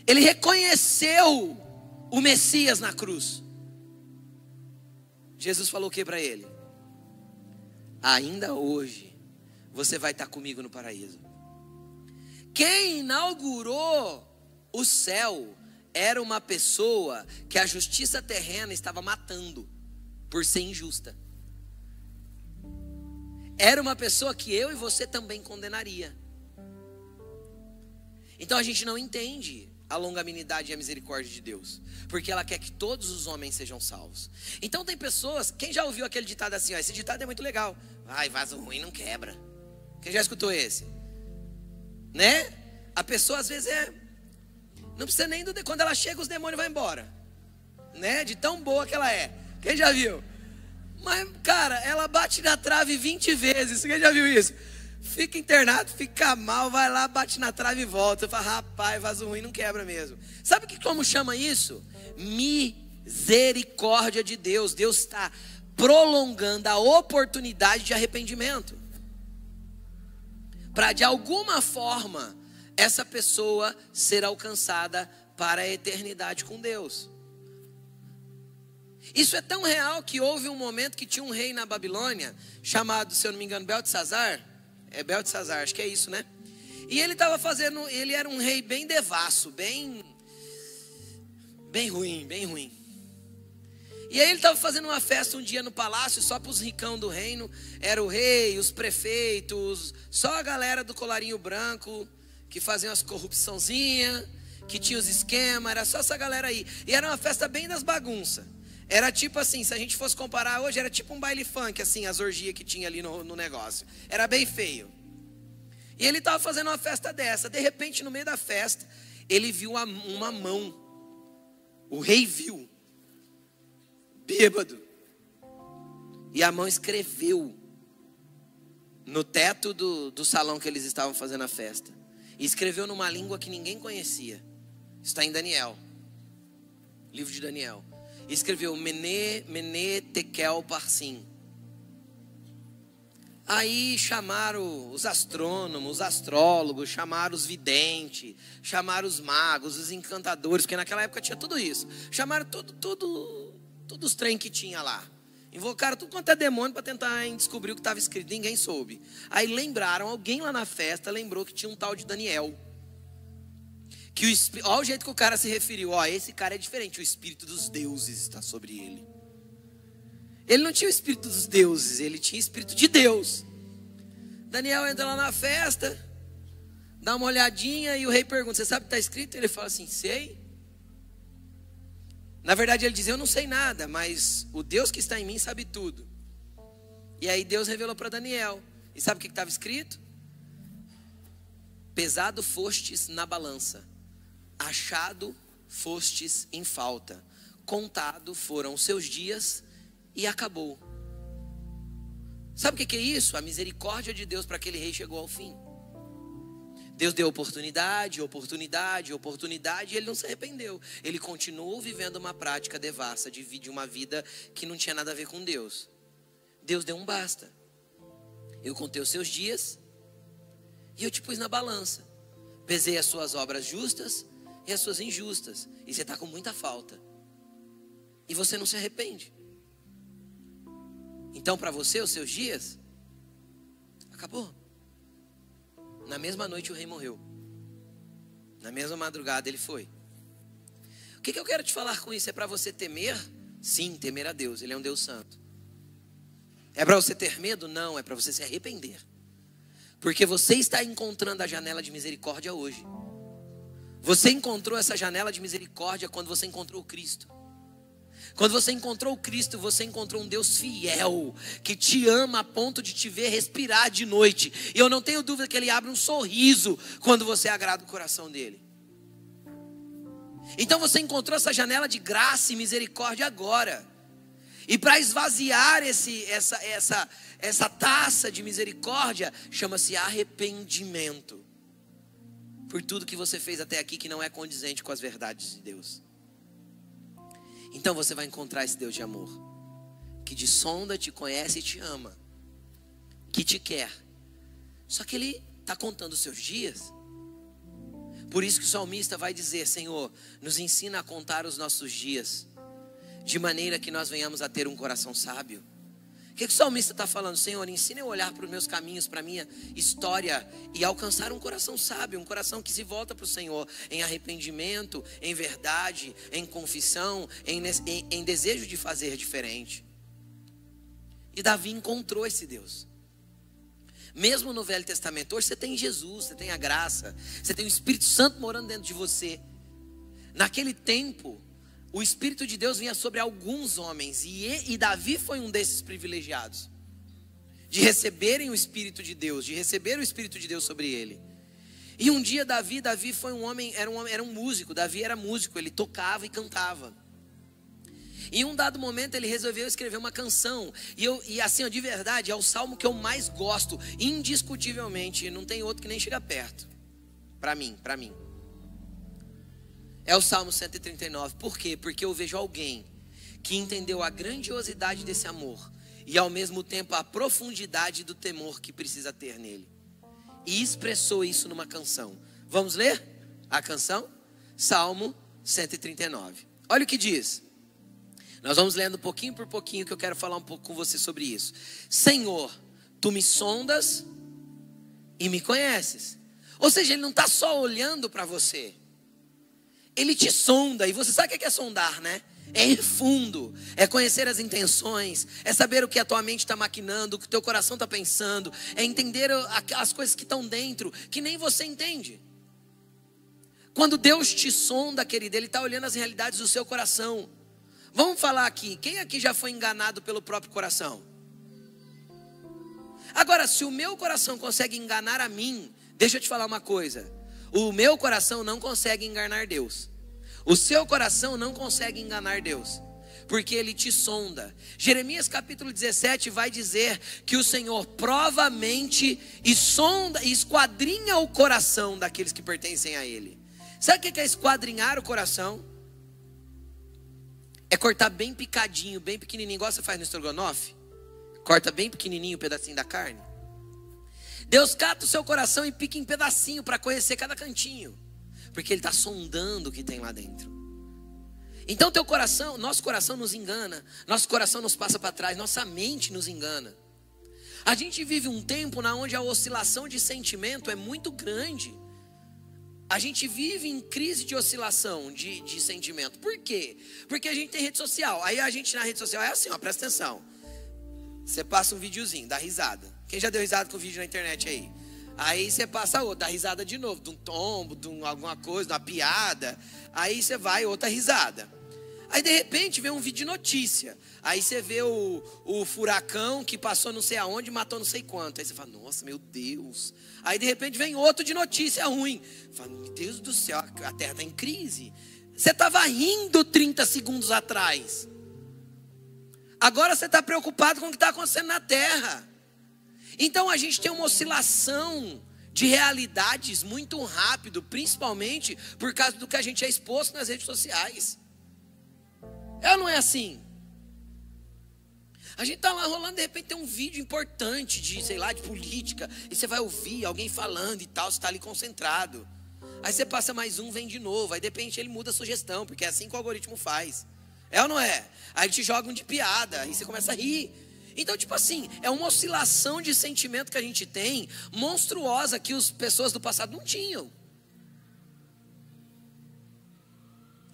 Ele reconheceu o Messias na cruz. Jesus falou o que para ele? Ainda hoje você vai estar comigo no paraíso. Quem inaugurou o céu era uma pessoa que a justiça terrena estava matando por ser injusta. Era uma pessoa que eu e você também condenaria. Então a gente não entende a longanimidade e a misericórdia de Deus, porque ela quer que todos os homens sejam salvos. Então tem pessoas, quem já ouviu aquele ditado assim, ó, esse ditado é muito legal, vai, vaso ruim não quebra. Quem já escutou esse? Né? A pessoa às vezes não precisa nem quando ela chega os demônios vão embora, né? De tão boa que ela é. Quem já viu? Mas cara, ela bate na trave 20 vezes. Quem já viu isso? Fica internado, fica mal, vai lá, bate na trave e volta. Eu falo, rapaz, vaso ruim não quebra mesmo. Sabe como chama isso? Misericórdia de Deus. Deus está prolongando a oportunidade de arrependimento, para de alguma forma essa pessoa ser alcançada para a eternidade com Deus. Isso é tão real que houve um momento que tinha um rei na Babilônia, chamado, se eu não me engano, Beltesazar. É Beltesazar, acho que é isso, né? E ele estava ele era um rei bem devasso, bem ruim. E aí ele estava fazendo uma festa um dia no palácio, só para os ricão do reino. Era o rei, os prefeitos, só a galera do colarinho branco, que fazia umas corrupçãozinhas, que tinha os esquemas, era só essa galera aí. E era uma festa bem das bagunças. Era tipo assim, se a gente fosse comparar hoje, era tipo um baile funk, assim, as orgias que tinha ali no negócio. Era bem feio. E ele estava fazendo uma festa dessa. De repente, no meio da festa, ele viu uma mão. O rei viu. Bêbado. E a mão escreveu no teto do salão que eles estavam fazendo a festa. E escreveu numa língua que ninguém conhecia. Está em Daniel. Livro de Daniel. E escreveu Mene, Tekel, Parsim. Aí chamaram os astrônomos, os astrólogos, chamaram os videntes, chamaram os magos, os encantadores, porque naquela época tinha tudo isso. Chamaram todos os trem que tinha lá. Invocaram tudo quanto é demônio para tentar descobrir o que estava escrito. Ninguém soube. Aí lembraram, alguém lá na festa lembrou que tinha um tal de Daniel. Olha o jeito que o cara se referiu. Ó, esse cara é diferente. O espírito dos deuses está sobre ele. Ele não tinha o espírito dos deuses, ele tinha o espírito de Deus. Daniel entra lá na festa, dá uma olhadinha e o rei pergunta, você sabe o que está escrito? Ele fala assim, sei. Na verdade ele diz, eu não sei nada, mas o Deus que está em mim sabe tudo. E aí Deus revelou para Daniel. E sabe o que estava escrito? Pesado fostes na balança, achado fostes em falta, contado foram os seus dias e acabou. Sabe o que é isso? A misericórdia de Deus para aquele rei chegou ao fim. Deus deu oportunidade, oportunidade, oportunidade, e ele não se arrependeu. Ele continuou vivendo uma prática devassa, de uma vida que não tinha nada a ver com Deus. Deus deu um basta. Eu contei os seus dias e eu te pus na balança. Pesei as suas obras justas e as suas injustas. E você está com muita falta. E você não se arrepende. Então para você os seus dias acabou. Na mesma noite o rei morreu. Na mesma madrugada ele foi. O que eu quero te falar com isso? É para você temer? Sim, temer a Deus. Ele é um Deus santo. É para você ter medo? Não, é para você se arrepender. Porque você está encontrando a janela de misericórdia hoje. Você encontrou essa janela de misericórdia quando você encontrou o Cristo. Quando você encontrou o Cristo, você encontrou um Deus fiel, que te ama a ponto de te ver respirar de noite. E eu não tenho dúvida que Ele abre um sorriso quando você agrada o coração dEle. Então você encontrou essa janela de graça e misericórdia agora. E para esvaziar essa taça de misericórdia, chama-se arrependimento. Por tudo que você fez até aqui que não é condizente com as verdades de Deus. Então você vai encontrar esse Deus de amor, que te sonda, te conhece e te ama, que te quer. Só que Ele está contando os seus dias. Por isso que o salmista vai dizer: Senhor, nos ensina a contar os nossos dias, de maneira que nós venhamos a ter um coração sábio. O que o salmista está falando? Senhor, ensina eu a olhar para os meus caminhos, para a minha história, e alcançar um coração sábio, um coração que se volta para o Senhor, em arrependimento, em verdade, em confissão, em desejo de fazer diferente. E Davi encontrou esse Deus. Mesmo no Velho Testamento, hoje você tem Jesus, você tem a graça, você tem o Espírito Santo morando dentro de você. Naquele tempo, o Espírito de Deus vinha sobre alguns homens, e Davi foi um desses privilegiados, de receberem o Espírito de Deus, de receber o Espírito de Deus sobre ele. E um dia Davi foi um homem, era um músico. Davi era músico, ele tocava e cantava. Em um dado momento ele resolveu escrever uma canção, e assim, de verdade, é o salmo que eu mais gosto, indiscutivelmente, não tem outro que nem chega perto, para mim. É o Salmo 139. Por quê? Porque eu vejo alguém que entendeu a grandiosidade desse amor e ao mesmo tempo a profundidade do temor que precisa ter nele, e expressou isso numa canção. Vamos ler a canção? Salmo 139. Olha o que diz. Nós vamos lendo pouquinho por pouquinho, que eu quero falar um pouco com você sobre isso. Senhor, tu me sondas e me conheces. Ou seja, Ele não está só olhando para você, Ele te sonda. E você sabe o que é sondar, né? É ir fundo, é conhecer as intenções, é saber o que a tua mente está maquinando, o que o teu coração está pensando, é entender as coisas que estão dentro, que nem você entende. Quando Deus te sonda, querido, Ele está olhando as realidades do seu coração. Vamos falar aqui, quem aqui já foi enganado pelo próprio coração? Agora, se o meu coração consegue enganar a mim, deixa eu te falar uma coisa: o meu coração não consegue enganar Deus. O seu coração não consegue enganar Deus, porque Ele te sonda. Jeremias capítulo 17 vai dizer que o Senhor prova a mente e sonda e esquadrinha o coração daqueles que pertencem a Ele. Sabe o que é esquadrinhar o coração? É cortar bem picadinho, bem pequenininho, igual você faz no estrogonofe. Corta bem pequenininho o pedacinho da carne. Deus cata o seu coração e pica em pedacinho para conhecer cada cantinho, porque Ele está sondando o que tem lá dentro. Então teu coração, nosso coração nos engana, nosso coração nos passa para trás, nossa mente nos engana. A gente vive um tempo onde a oscilação de sentimento é muito grande. A gente vive em crise de oscilação de sentimento. Por quê? Porque a gente tem rede social. Aí a gente na rede social é assim, ó, presta atenção. Você passa um videozinho, dá risada. Quem já deu risada com o vídeo na internet aí? Aí você passa outro, dá risada de novo, de um tombo, de alguma coisa, de uma piada. Aí você vai, outra risada. Aí de repente vem um vídeo de notícia. Aí você vê o furacão que passou não sei aonde, matou não sei quanto. Aí você fala, nossa, meu Deus. Aí de repente vem outro de notícia ruim. Fala, meu Deus do céu, a terra está em crise. Você estava rindo 30 segundos atrás. Agora você está preocupado com o que está acontecendo na terra. Então a gente tem uma oscilação de realidades muito rápido, principalmente por causa do que a gente é exposto nas redes sociais. É ou não é assim? A gente tá lá rolando, de repente tem um vídeo importante de, sei lá, de política, e você vai ouvir alguém falando e tal, você tá ali concentrado. Aí você passa mais um, vem de novo, aí de repente ele muda a sugestão, porque é assim que o algoritmo faz. É ou não é? Aí te joga um de piada, aí você começa a rir. Então, tipo assim, é uma oscilação de sentimento que a gente tem, monstruosa, que as pessoas do passado não tinham.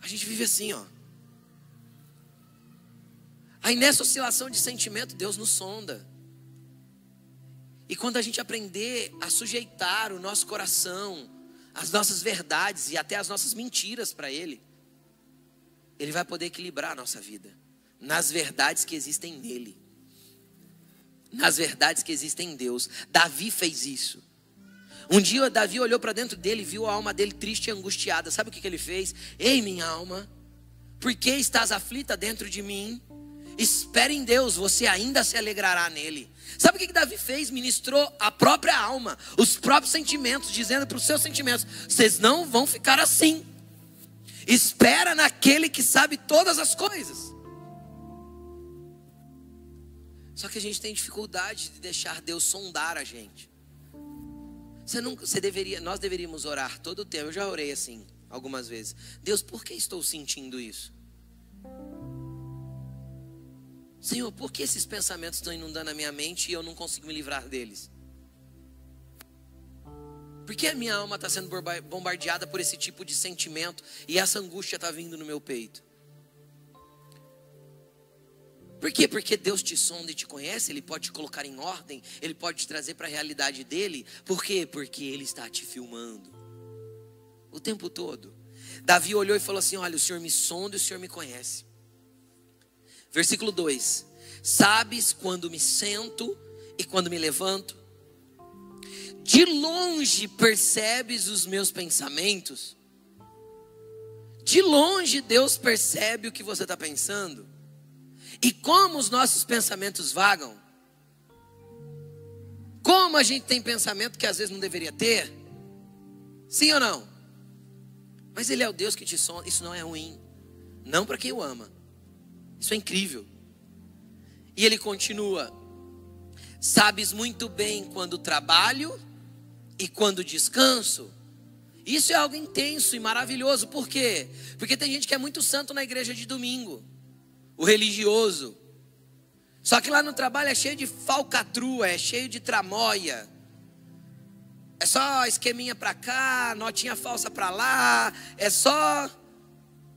A gente vive assim, ó. Aí nessa oscilação de sentimento, Deus nos sonda. E quando a gente aprender a sujeitar o nosso coração, as nossas verdades e até as nossas mentiras para Ele, Ele vai poder equilibrar a nossa vida nas verdades que existem nele, nas verdades que existem em Deus. Davi fez isso. Um dia Davi olhou para dentro dele e viu a alma dele triste e angustiada. Sabe o que ele fez? Ei, minha alma, por que estás aflita dentro de mim? Espere em Deus, você ainda se alegrará nele. Sabe o que Davi fez? Ministrou a própria alma, os próprios sentimentos, dizendo para os seus sentimentos: vocês não vão ficar assim. Espera naquele que sabe todas as coisas. Só que a gente tem dificuldade de deixar Deus sondar a gente. Nós deveríamos orar todo o tempo. Eu já orei assim algumas vezes. Deus, por que estou sentindo isso? Senhor, por que esses pensamentos estão inundando a minha mente e eu não consigo me livrar deles? Por que a minha alma está sendo bombardeada por esse tipo de sentimento e essa angústia está vindo no meu peito? Por quê? Porque Deus te sonda e te conhece, Ele pode te colocar em ordem, Ele pode te trazer para a realidade dEle. Por quê? Porque Ele está te filmando o tempo todo. Davi olhou e falou assim: olha, o Senhor me sonda e o Senhor me conhece. Versículo 2: sabes quando me sento e quando me levanto? De longe percebes os meus pensamentos? De longe Deus percebe o que você está pensando? E como os nossos pensamentos vagam? Como a gente tem pensamento que às vezes não deveria ter? Sim ou não? Mas Ele é o Deus que te sonda. Isso não é ruim, não para quem o ama. Isso é incrível. E Ele continua: sabes muito bem quando trabalho e quando descanso. Isso é algo intenso e maravilhoso. Por quê? Porque tem gente que é muito santo na igreja de domingo, o religioso. Só que lá no trabalho é cheio de falcatrua, é cheio de tramóia. É só esqueminha pra cá, notinha falsa pra lá. É só...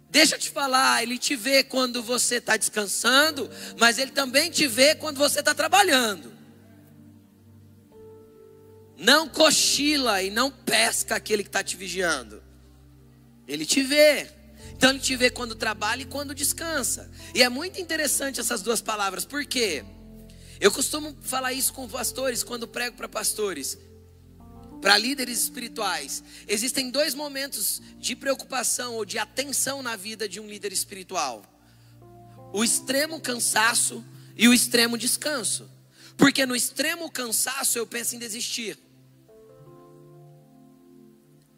Deixa eu te falar, Ele te vê quando você está descansando, mas Ele também te vê quando você está trabalhando. Não cochila e não pesca aquele que está te vigiando. Ele te vê. Então Ele te vê quando trabalha e quando descansa. E é muito interessante essas duas palavras. Por quê? Eu costumo falar isso com pastores, quando prego para pastores, para líderes espirituais. Existem dois momentos de preocupação ou de atenção na vida de um líder espiritual: o extremo cansaço e o extremo descanso. Porque no extremo cansaço eu penso em desistir.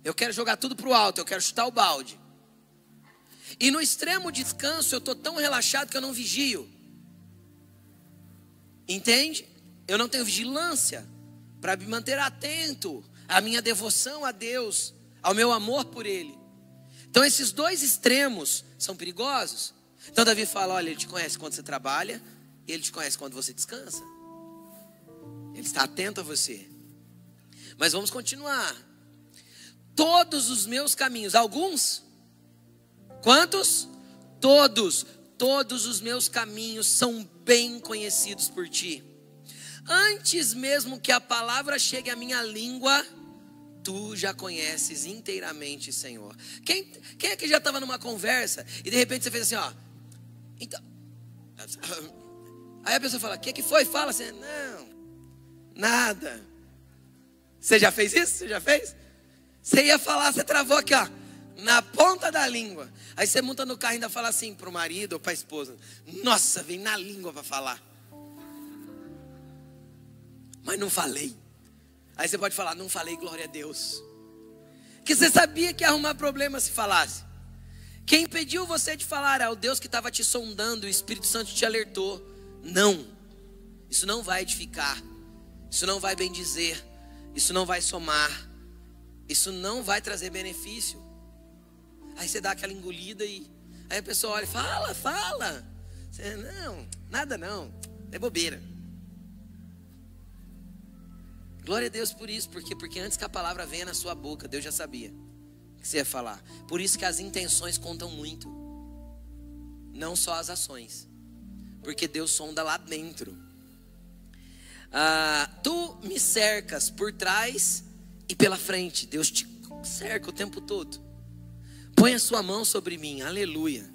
Eu quero jogar tudo para o alto, eu quero chutar o balde. E no extremo descanso eu estou tão relaxado que eu não vigio. Entende? Eu não tenho vigilância para me manter atento à minha devoção a Deus, ao meu amor por Ele. Então esses dois extremos são perigosos. Então Davi fala: olha, Ele te conhece quando você trabalha e Ele te conhece quando você descansa. Ele está atento a você. Mas vamos continuar. Todos os meus caminhos, alguns? Quantos? Todos. Todos os meus caminhos são bem conhecidos por Ti. Antes mesmo que a palavra chegue à minha língua, Tu já conheces inteiramente, Senhor. Quem é que já estava numa conversa e de repente você fez assim, ó? Então, aí a pessoa fala: o que foi? Fala assim: não, nada. Você já fez isso? Você já fez? Você ia falar, você travou aqui, ó, na ponta da língua. Aí você monta no carro e ainda fala assim para o marido ou para a esposa: nossa, vem na língua para falar. Mas mas não falei. Aí você pode falar, não falei, glória a Deus. Que você sabia que ia arrumar problema se falasse. Quem impediu você de falar? É o Deus que estava te sondando, o Espírito Santo te alertou. Não, isso não vai edificar, isso não vai bendizer, isso não vai somar, isso não vai trazer benefício. Aí você dá aquela engolida e aí a pessoa olha e fala, fala. Você, não, nada não, é bobeira. Glória a Deus por isso, porque antes que a palavra venha na sua boca, Deus já sabia que você ia falar. Por isso que as intenções contam muito, não só as ações, porque Deus sonda lá dentro. Tu me cercas por trás e pela frente. Deus te cerca o tempo todo. Põe a sua mão sobre mim, aleluia.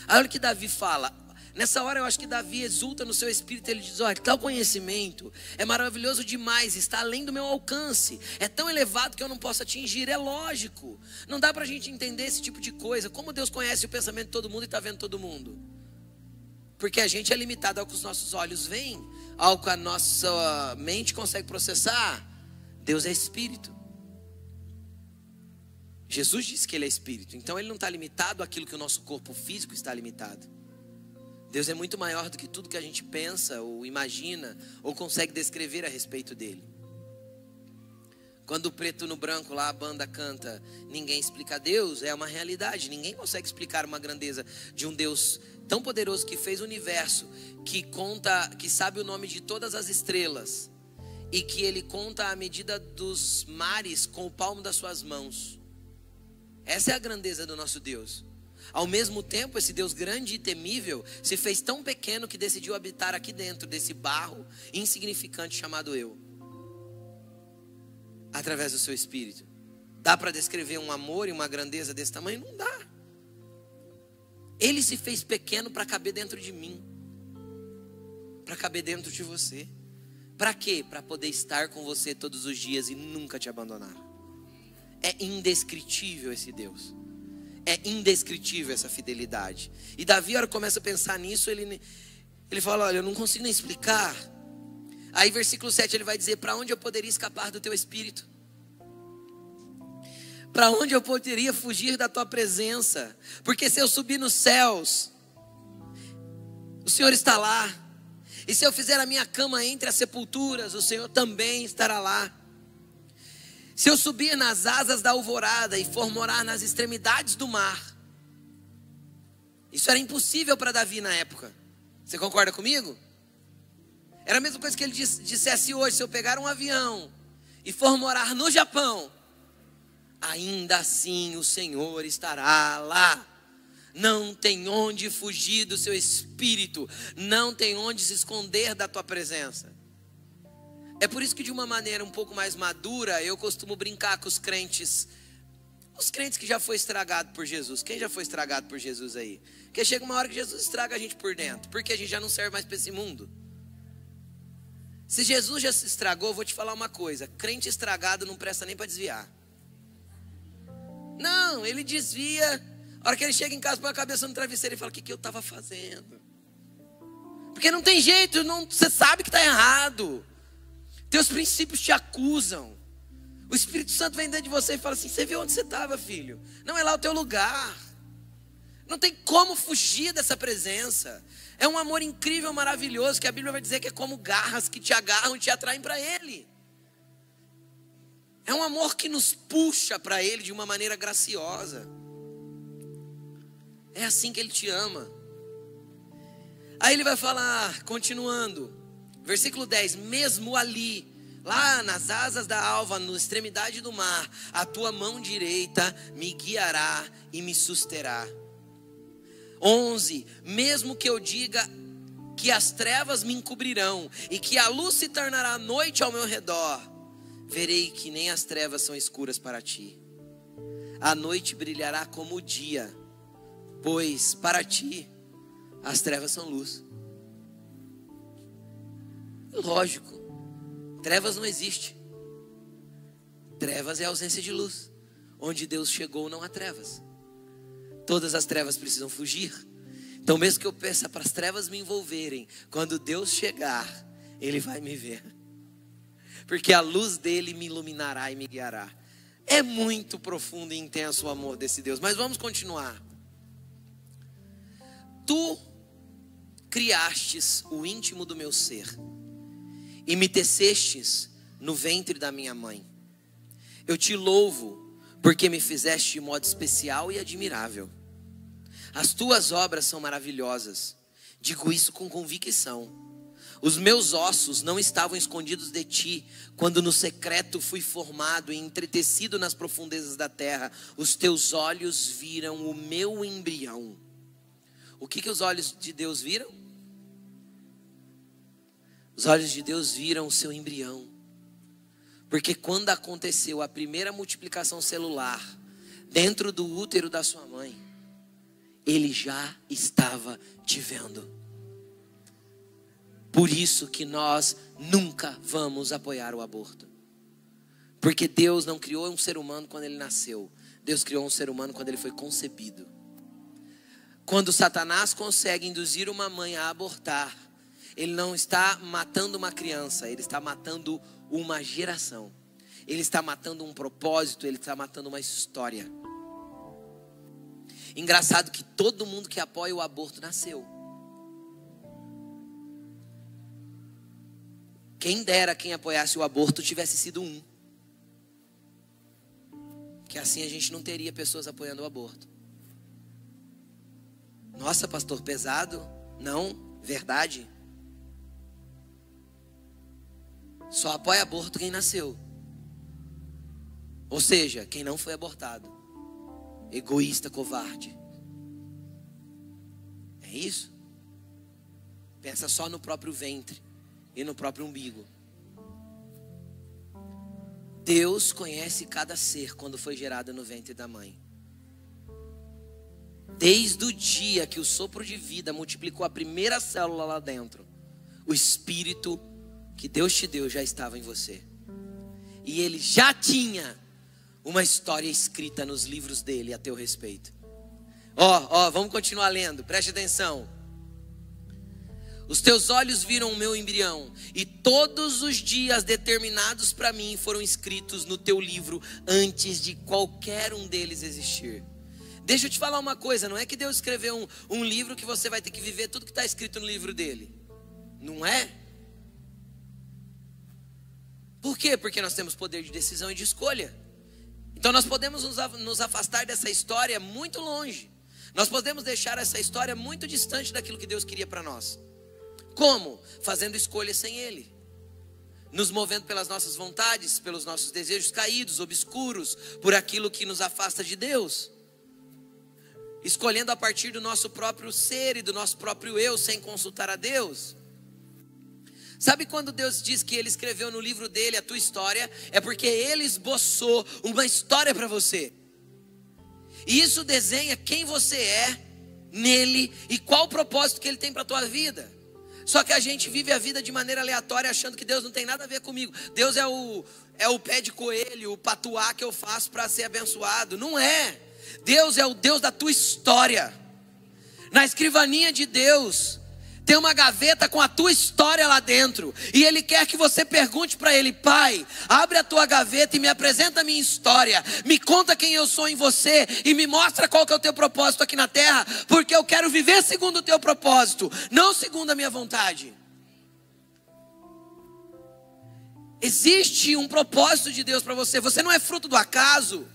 Aí olha o que Davi fala. Nessa hora eu acho que Davi exulta no seu espírito. Ele diz, olha, tal conhecimento é maravilhoso demais, está além do meu alcance, é tão elevado que eu não posso atingir. É lógico, não dá pra gente entender esse tipo de coisa. Como Deus conhece o pensamento de todo mundo e está vendo todo mundo? Porque a gente é limitado ao que os nossos olhos veem, ao que a nossa mente consegue processar. Deus é espírito. Jesus disse que ele é espírito, então ele não está limitado àquilo que o nosso corpo físico está limitado. Deus é muito maior do que tudo que a gente pensa ou imagina ou consegue descrever a respeito dele. Quando o Preto no Branco lá a banda canta Ninguém Explica Deus, é uma realidade. Ninguém consegue explicar uma grandeza de um Deus tão poderoso que fez o universo, que sabe o nome de todas as estrelas e que ele conta a medida dos mares com o palmo das suas mãos. Essa é a grandeza do nosso Deus. Ao mesmo tempo, esse Deus grande e temível se fez tão pequeno que decidiu habitar aqui dentro desse barro insignificante chamado eu, através do seu Espírito. Dá para descrever um amor e uma grandeza desse tamanho? Não dá. Ele se fez pequeno para caber dentro de mim, para caber dentro de você. Para quê? Para poder estar com você todos os dias e nunca te abandonar. É indescritível esse Deus. É indescritível essa fidelidade. E Davi, a hora que começa a pensar nisso, ele fala, olha, eu não consigo nem explicar. Aí versículo 7 ele vai dizer, para onde eu poderia escapar do teu espírito? Para onde eu poderia fugir da tua presença? Porque se eu subir nos céus, o Senhor está lá. E se eu fizer a minha cama entre as sepulturas, o Senhor também estará lá. Se eu subir nas asas da alvorada e for morar nas extremidades do mar. Isso era impossível para Davi na época. Você concorda comigo? Era a mesma coisa que ele dissesse hoje, se eu pegar um avião e for morar no Japão, ainda assim o Senhor estará lá. Não tem onde fugir do seu espírito, não tem onde se esconder da tua presença. É por isso que de uma maneira um pouco mais madura, eu costumo brincar com os crentes que já foi estragado por Jesus. Quem já foi estragado por Jesus aí? Porque chega uma hora que Jesus estraga a gente por dentro, porque a gente já não serve mais para esse mundo. Se Jesus já se estragou, eu vou te falar uma coisa, crente estragado não presta nem para desviar. Não, ele desvia. A hora que ele chega em casa, põe a cabeça no travesseiro e fala, o que eu estava fazendo? Porque não tem jeito, você sabe que está errado. Teus princípios te acusam. O Espírito Santo vem dentro de você e fala assim, você viu onde você estava, filho? Não é lá o teu lugar. Não tem como fugir dessa presença. É um amor incrível, maravilhoso, que a Bíblia vai dizer que é como garras que te agarram e te atraem para Ele. É um amor que nos puxa para Ele de uma maneira graciosa. É assim que Ele te ama. Aí Ele vai falar, continuando, versículo 10, mesmo ali, lá nas asas da alva, na extremidade do mar, a tua mão direita me guiará e me susterá. 11, mesmo que eu diga que as trevas me encobrirão e que a luz se tornará noite ao meu redor, verei que nem as trevas são escuras para ti. A noite brilhará como o dia, pois para ti as trevas são luz. Lógico, trevas não existe. Trevas é ausência de luz. Onde Deus chegou não há trevas. Todas as trevas precisam fugir. Então mesmo que eu peça para as trevas me envolverem, quando Deus chegar, Ele vai me ver. porque a luz dele me iluminará e me guiará. É muito profundo e intenso o amor desse Deus, mas vamos continuar. Tu criastes o íntimo do meu ser e me tecestes no ventre da minha mãe. Eu te louvo porque me fizeste de modo especial e admirável. As tuas obras são maravilhosas. Digo isso com convicção. Os meus ossos não estavam escondidos de ti, quando no secreto fui formado e entretecido nas profundezas da terra. Os teus olhos viram o meu embrião. O que os olhos de Deus viram? Os olhos de Deus viram o seu embrião. Porque quando aconteceu a primeira multiplicação celular dentro do útero da sua mãe, Ele já estava te vendo. Por isso que nós nunca vamos apoiar o aborto. Porque Deus não criou um ser humano quando ele nasceu. Deus criou um ser humano quando ele foi concebido. Quando Satanás consegue induzir uma mãe a abortar, ele não está matando uma criança, ele está matando uma geração. Ele está matando um propósito, ele está matando uma história. Engraçado que todo mundo que apoia o aborto nasceu. Quem dera quem apoiasse o aborto tivesse sido um. Que assim a gente não teria pessoas apoiando o aborto. Nossa, pastor, pesado? Não, verdade. Só apoia aborto quem nasceu. Ou seja, quem não foi abortado. Egoísta, covarde. É isso? Pensa só no próprio ventre e no próprio umbigo. Deus conhece cada ser quando foi gerado no ventre da mãe. Desde o dia que o sopro de vida multiplicou a primeira célula lá dentro, o Espírito que Deus te deu já estava em você. E Ele já tinha uma história escrita nos livros dele a teu respeito. Vamos continuar lendo, preste atenção. Os teus olhos viram o meu embrião, e todos os dias determinados para mim foram escritos no teu livro antes de qualquer um deles existir. Deixa eu te falar uma coisa, não é que Deus escreveu um livro que você vai ter que viver tudo que está escrito no livro dele. Não é? Por quê? Porque nós temos poder de decisão e de escolha. Então nós podemos nos afastar dessa história muito longe. Nós podemos deixar essa história muito distante daquilo que Deus queria para nós. Como? Fazendo escolhas sem Ele. Nos movendo pelas nossas vontades, pelos nossos desejos caídos, obscuros, por aquilo que nos afasta de Deus. Escolhendo a partir do nosso próprio ser e do nosso próprio eu, sem consultar a Deus. Sabe quando Deus diz que Ele escreveu no livro dele a tua história? É porque Ele esboçou uma história para você. E isso desenha quem você é nele e qual o propósito que Ele tem para a tua vida. Só que a gente vive a vida de maneira aleatória, achando que Deus não tem nada a ver comigo. Deus é o pé de coelho, o patuá que eu faço para ser abençoado. Não é. Deus é o Deus da tua história. Na escrivaninha de Deus tem uma gaveta com a tua história lá dentro. E Ele quer que você pergunte para Ele: Pai, abre a tua gaveta e me apresenta a minha história. Me conta quem eu sou em você e me mostra qual que é o teu propósito aqui na terra. Porque eu quero viver segundo o teu propósito, não segundo a minha vontade. Existe um propósito de Deus para você. Você não é fruto do acaso.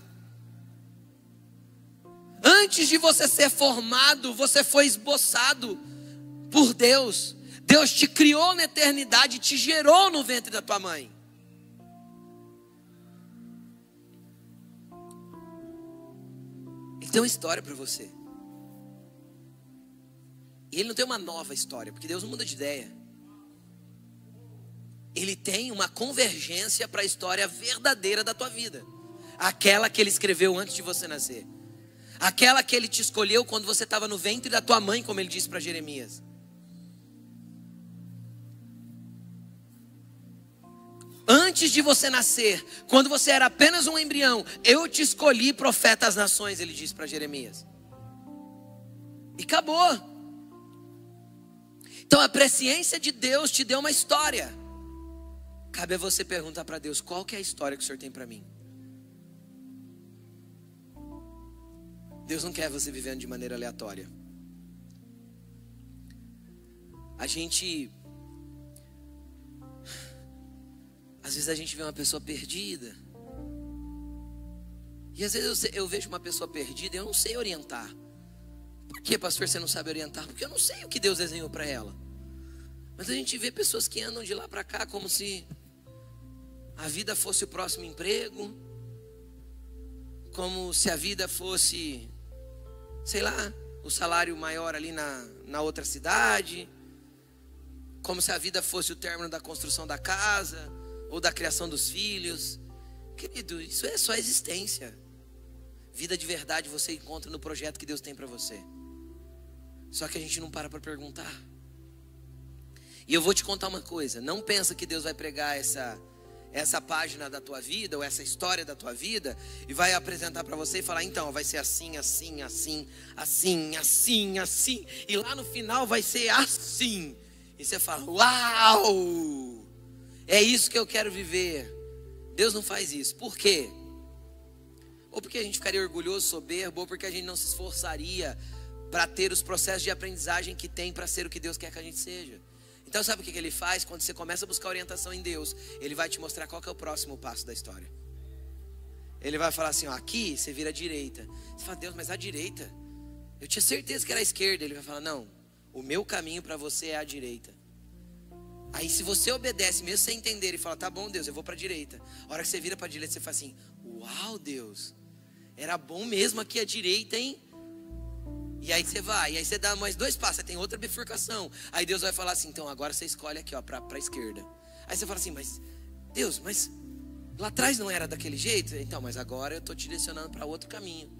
Antes de você ser formado, você foi esboçado por Deus. Deus te criou na eternidade, te gerou no ventre da tua mãe. Ele tem uma história para você. E Ele não tem uma nova história, porque Deus não muda de ideia. Ele tem uma convergência para a história verdadeira da tua vida. Aquela que Ele escreveu antes de você nascer. Aquela que Ele te escolheu quando você estava no ventre da tua mãe, como Ele disse para Jeremias. Antes de você nascer, quando você era apenas um embrião, eu te escolhi profeta às nações, Ele disse para Jeremias. E acabou. Então a presciência de Deus te deu uma história. cabe a você perguntar para Deus: qual que é a história que o Senhor tem para mim? Deus não quer você vivendo de maneira aleatória. Às vezes a gente vê uma pessoa perdida. E às vezes eu vejo uma pessoa perdida e eu não sei orientar. Por que, pastor, você não sabe orientar? Porque eu não sei o que Deus desenhou para ela. Mas a gente vê pessoas que andam de lá para cá como se a vida fosse o próximo emprego, como se a vida fosse, sei lá, o salário maior ali na outra cidade, como se a vida fosse o término da construção da casa ou da criação dos filhos. Querido, isso é só existência. Vida de verdade você encontra no projeto que Deus tem para você. Só que a gente não para perguntar. E eu vou te contar uma coisa: não pensa que Deus vai pregar essa página da tua vida, ou essa história da tua vida, e vai apresentar para você e falar: então, vai ser assim, assim, assim, assim, assim, assim, e lá no final vai ser assim. E você fala: uau, é isso que eu quero viver. Deus não faz isso. Por quê? Ou porque a gente ficaria orgulhoso, soberbo, ou porque a gente não se esforçaria para ter os processos de aprendizagem que tem para ser o que Deus quer que a gente seja. Então sabe o que ele faz? Quando você começa a buscar orientação em Deus, Ele vai te mostrar qual que é o próximo passo da história. Ele vai falar assim: ó, aqui você vira à direita. Você fala: Deus, mas a direita? Eu tinha certeza que era a esquerda. Ele vai falar: não, o meu caminho para você é a direita. Aí se você obedece, mesmo sem entender, e fala: tá bom, Deus, eu vou para a direita. A hora que você vira para a direita, você fala assim: uau, Deus, era bom mesmo aqui a direita, hein? E aí você vai, e aí você dá mais 2 passos, você tem outra bifurcação. Aí Deus vai falar assim: então agora você escolhe aqui, ó, para a esquerda. Aí você fala assim: mas Deus, mas lá atrás não era daquele jeito? Então, mas agora eu estou te direcionando para outro caminho.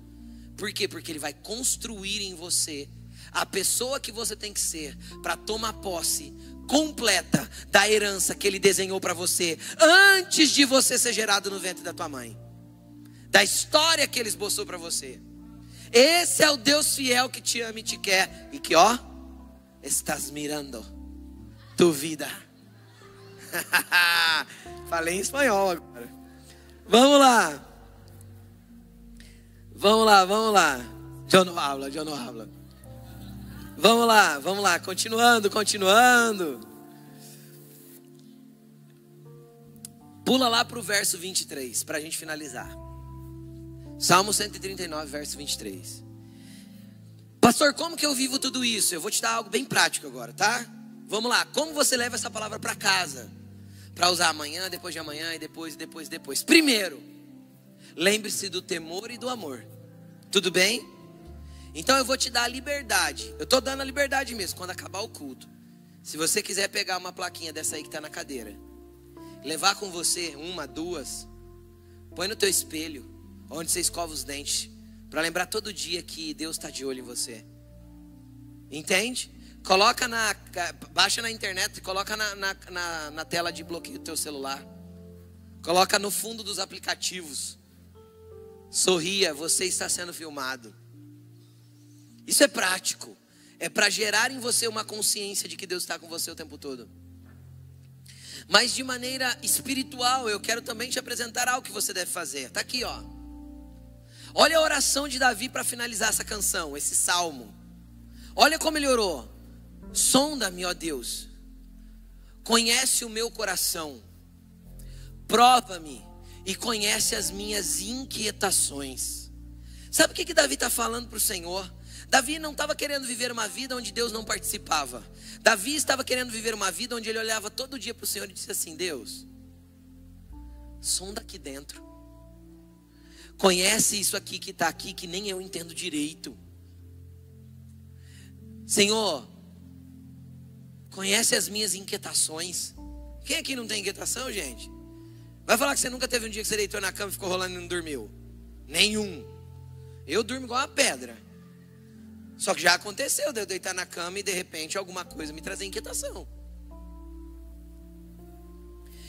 Por quê? Porque Ele vai construir em você a pessoa que você tem que ser para tomar posse completa da herança que Ele desenhou para você antes de você ser gerado no ventre da tua mãe, da história que Ele esboçou para você. Esse é o Deus fiel que te ama e te quer, e que, ó, estás mirando tu vida. Falei em espanhol agora. Vamos lá. Vamos lá. Eu não hablo. Vamos lá. Continuando. Pula lá para o verso 23, para a gente finalizar. Salmo 139, verso 23. Pastor, como que eu vivo tudo isso? Eu vou te dar algo bem prático agora, tá? Vamos lá. Como você leva essa palavra para casa? Para usar amanhã, depois de amanhã e depois. Primeiro, lembre-se do temor e do amor. Tudo bem? Então eu vou te dar a liberdade. Eu estou dando a liberdade mesmo, quando acabar o culto. Se você quiser pegar uma plaquinha dessa aí que está na cadeira, levar com você 1, 2, põe no teu espelho, onde você escova os dentes, para lembrar todo dia que Deus está de olho em você. Entende? Baixa na internet, coloca na tela de bloqueio do teu celular. Coloca no fundo dos aplicativos. Sorria, você está sendo filmado. Isso é prático. É para gerar em você uma consciência de que Deus está com você o tempo todo. Mas de maneira espiritual, eu quero também te apresentar algo que você deve fazer. Está aqui, ó. Olha a oração de Davi para finalizar essa canção, esse salmo. Olha como ele orou: sonda-me, ó Deus, conhece o meu coração, prova-me e conhece as minhas inquietações. Sabe o que Davi está falando para o Senhor? Davi não estava querendo viver uma vida onde Deus não participava. Davi estava querendo viver uma vida onde ele olhava todo dia para o Senhor e disse assim: Deus, sonda aqui dentro. Conhece isso aqui que está aqui, que nem eu entendo direito. Senhor, conhece as minhas inquietações. Quem aqui não tem inquietação, gente? Vai falar que você nunca teve um dia que você deitou na cama e ficou rolando e não dormiu? Nenhum. Eu durmo igual uma pedra. Só que já aconteceu de eu deitar na cama e de repente alguma coisa me trazer inquietação.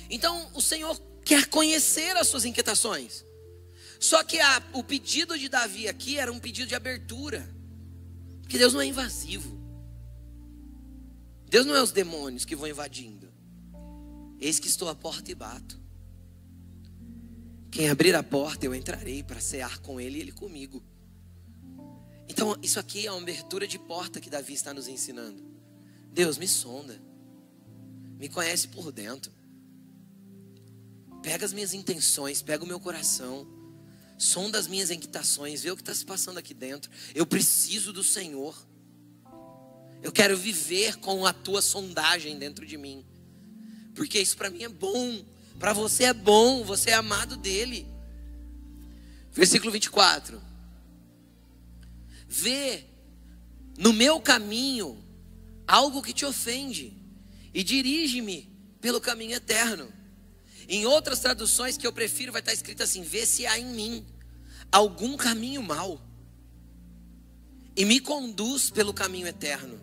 Então o Senhor quer conhecer as suas inquietações. Só que o pedido de Davi aqui era um pedido de abertura. Porque Deus não é invasivo. Deus não é os demônios que vão invadindo. Eis que estou à porta e bato. Quem abrir a porta, eu entrarei para cear com ele e ele comigo. Então, isso aqui é uma abertura de porta que Davi está nos ensinando. Deus, me sonda. Me conhece por dentro. Pega as minhas intenções, pega o meu coração. Sonda as minhas inquietações, vê o que está se passando aqui dentro. Eu preciso do Senhor. Eu quero viver com a tua sondagem dentro de mim. Porque isso para mim é bom. Para você é bom, você é amado dele. Versículo 24. Vê no meu caminho algo que te ofende e dirige-me pelo caminho eterno. Em outras traduções que eu prefiro vai estar escrito assim: vê se há em mim algum caminho mau e me conduz pelo caminho eterno.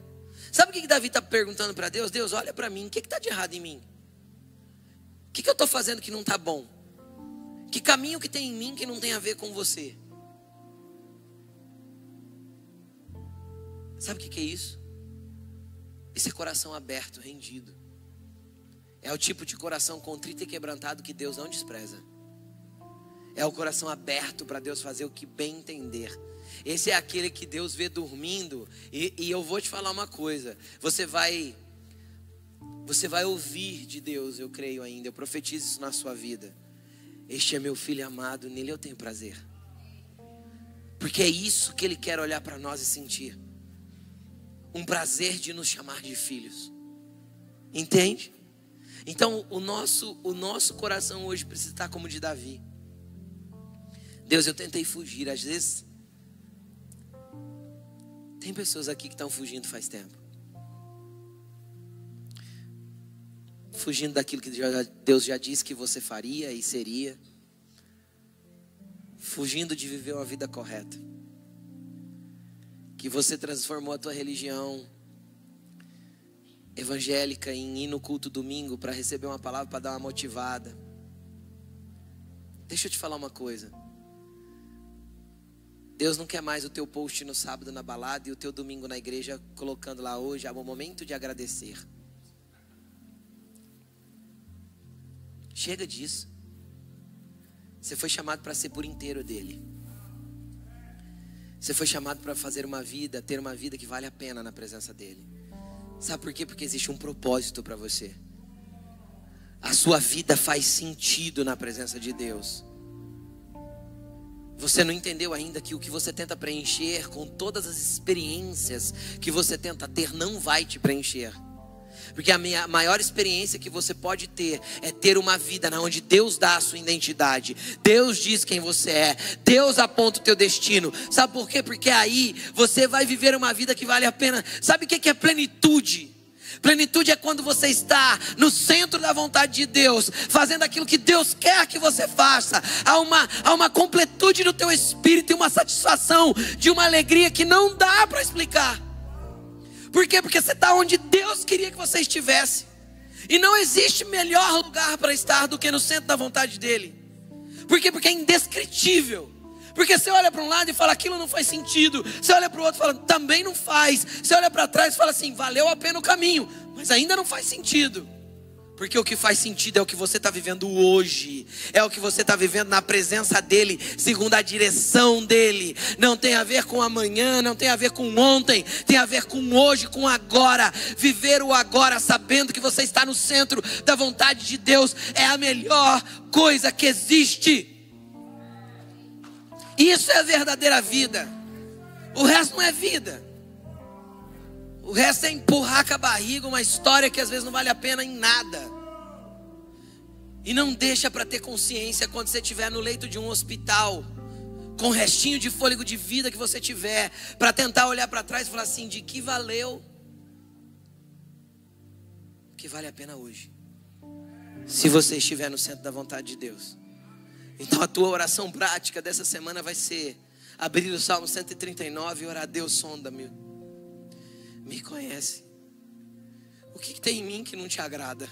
Sabe o que Davi está perguntando para Deus? Deus, olha para mim, o que está de errado em mim? O que eu estou fazendo que não está bom? Que caminho que tem em mim que não tem a ver com você? Sabe o que é isso? Esse é coração aberto, rendido. É o tipo de coração contrito e quebrantado que Deus não despreza. É o coração aberto para Deus fazer o que bem entender. Esse é aquele que Deus vê dormindo. E eu vou te falar uma coisa. Você vai ouvir de Deus, eu creio ainda. Eu profetizo isso na sua vida. Este é meu filho amado, nele eu tenho prazer. Porque é isso que Ele quer olhar para nós e sentir. Um prazer de nos chamar de filhos. Entende? Então o nosso coração hoje precisa estar como o de Davi. Deus, eu tentei fugir. Às vezes tem pessoas aqui que estão fugindo faz tempo. Fugindo daquilo que Deus já disse que você faria e seria. Fugindo de viver uma vida correta. Que você transformou a tua religião evangélica em ir no culto domingo para receber uma palavra, para dar uma motivada. Deixa eu te falar uma coisa. Deus não quer mais o teu post no sábado na balada e o teu domingo na igreja colocando lá: hoje é o momento de agradecer. Chega disso. Você foi chamado para ser por inteiro dele. Você foi chamado para fazer uma vida, ter uma vida que vale a pena na presença dele. Sabe por quê? Porque existe um propósito para você. A sua vida faz sentido na presença de Deus. Você não entendeu ainda que o que você tenta preencher com todas as experiências que você tenta ter não vai te preencher. Porque a maior experiência que você pode ter é ter uma vida onde Deus dá a sua identidade. Deus diz quem você é. Deus aponta o teu destino. Sabe por quê? Porque aí você vai viver uma vida que vale a pena. Sabe o que é plenitude? Plenitude é quando você está no centro da vontade de Deus, fazendo aquilo que Deus quer que você faça. Há uma completude no teu espírito e uma satisfação de uma alegria que não dá para explicar. Por quê? Porque você está onde Deus queria que você estivesse. E não existe melhor lugar para estar do que no centro da vontade dEle. Por quê? Porque é indescritível. Porque você olha para um lado e fala: aquilo não faz sentido. Você olha para o outro e fala: também não faz. Você olha para trás e fala assim: valeu a pena o caminho. Mas ainda não faz sentido. Porque o que faz sentido é o que você está vivendo hoje. É o que você está vivendo na presença dEle, segundo a direção dEle. Não tem a ver com amanhã, não tem a ver com ontem. Tem a ver com hoje, com agora. Viver o agora sabendo que você está no centro da vontade de Deus é a melhor coisa que existe. Isso é a verdadeira vida. O resto não é vida. O resto é empurrar com a barriga uma história que às vezes não vale a pena em nada. E não deixa para ter consciência quando você estiver no leito de um hospital, com o restinho de fôlego de vida que você tiver, para tentar olhar para trás e falar assim: de que valeu? O que vale a pena hoje, se você estiver no centro da vontade de Deus. Então a tua oração prática dessa semana vai ser abrir o Salmo 139 e orar: Deus, sonda-me, me conhece. O que tem em mim que não te agrada?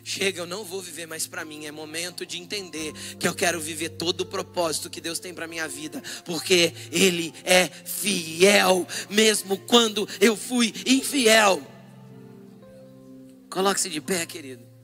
Chega, eu não vou viver mais para mim. É momento de entender que eu quero viver todo o propósito que Deus tem para minha vida, porque Ele é fiel, mesmo quando eu fui infiel. Coloque-se de pé, querido.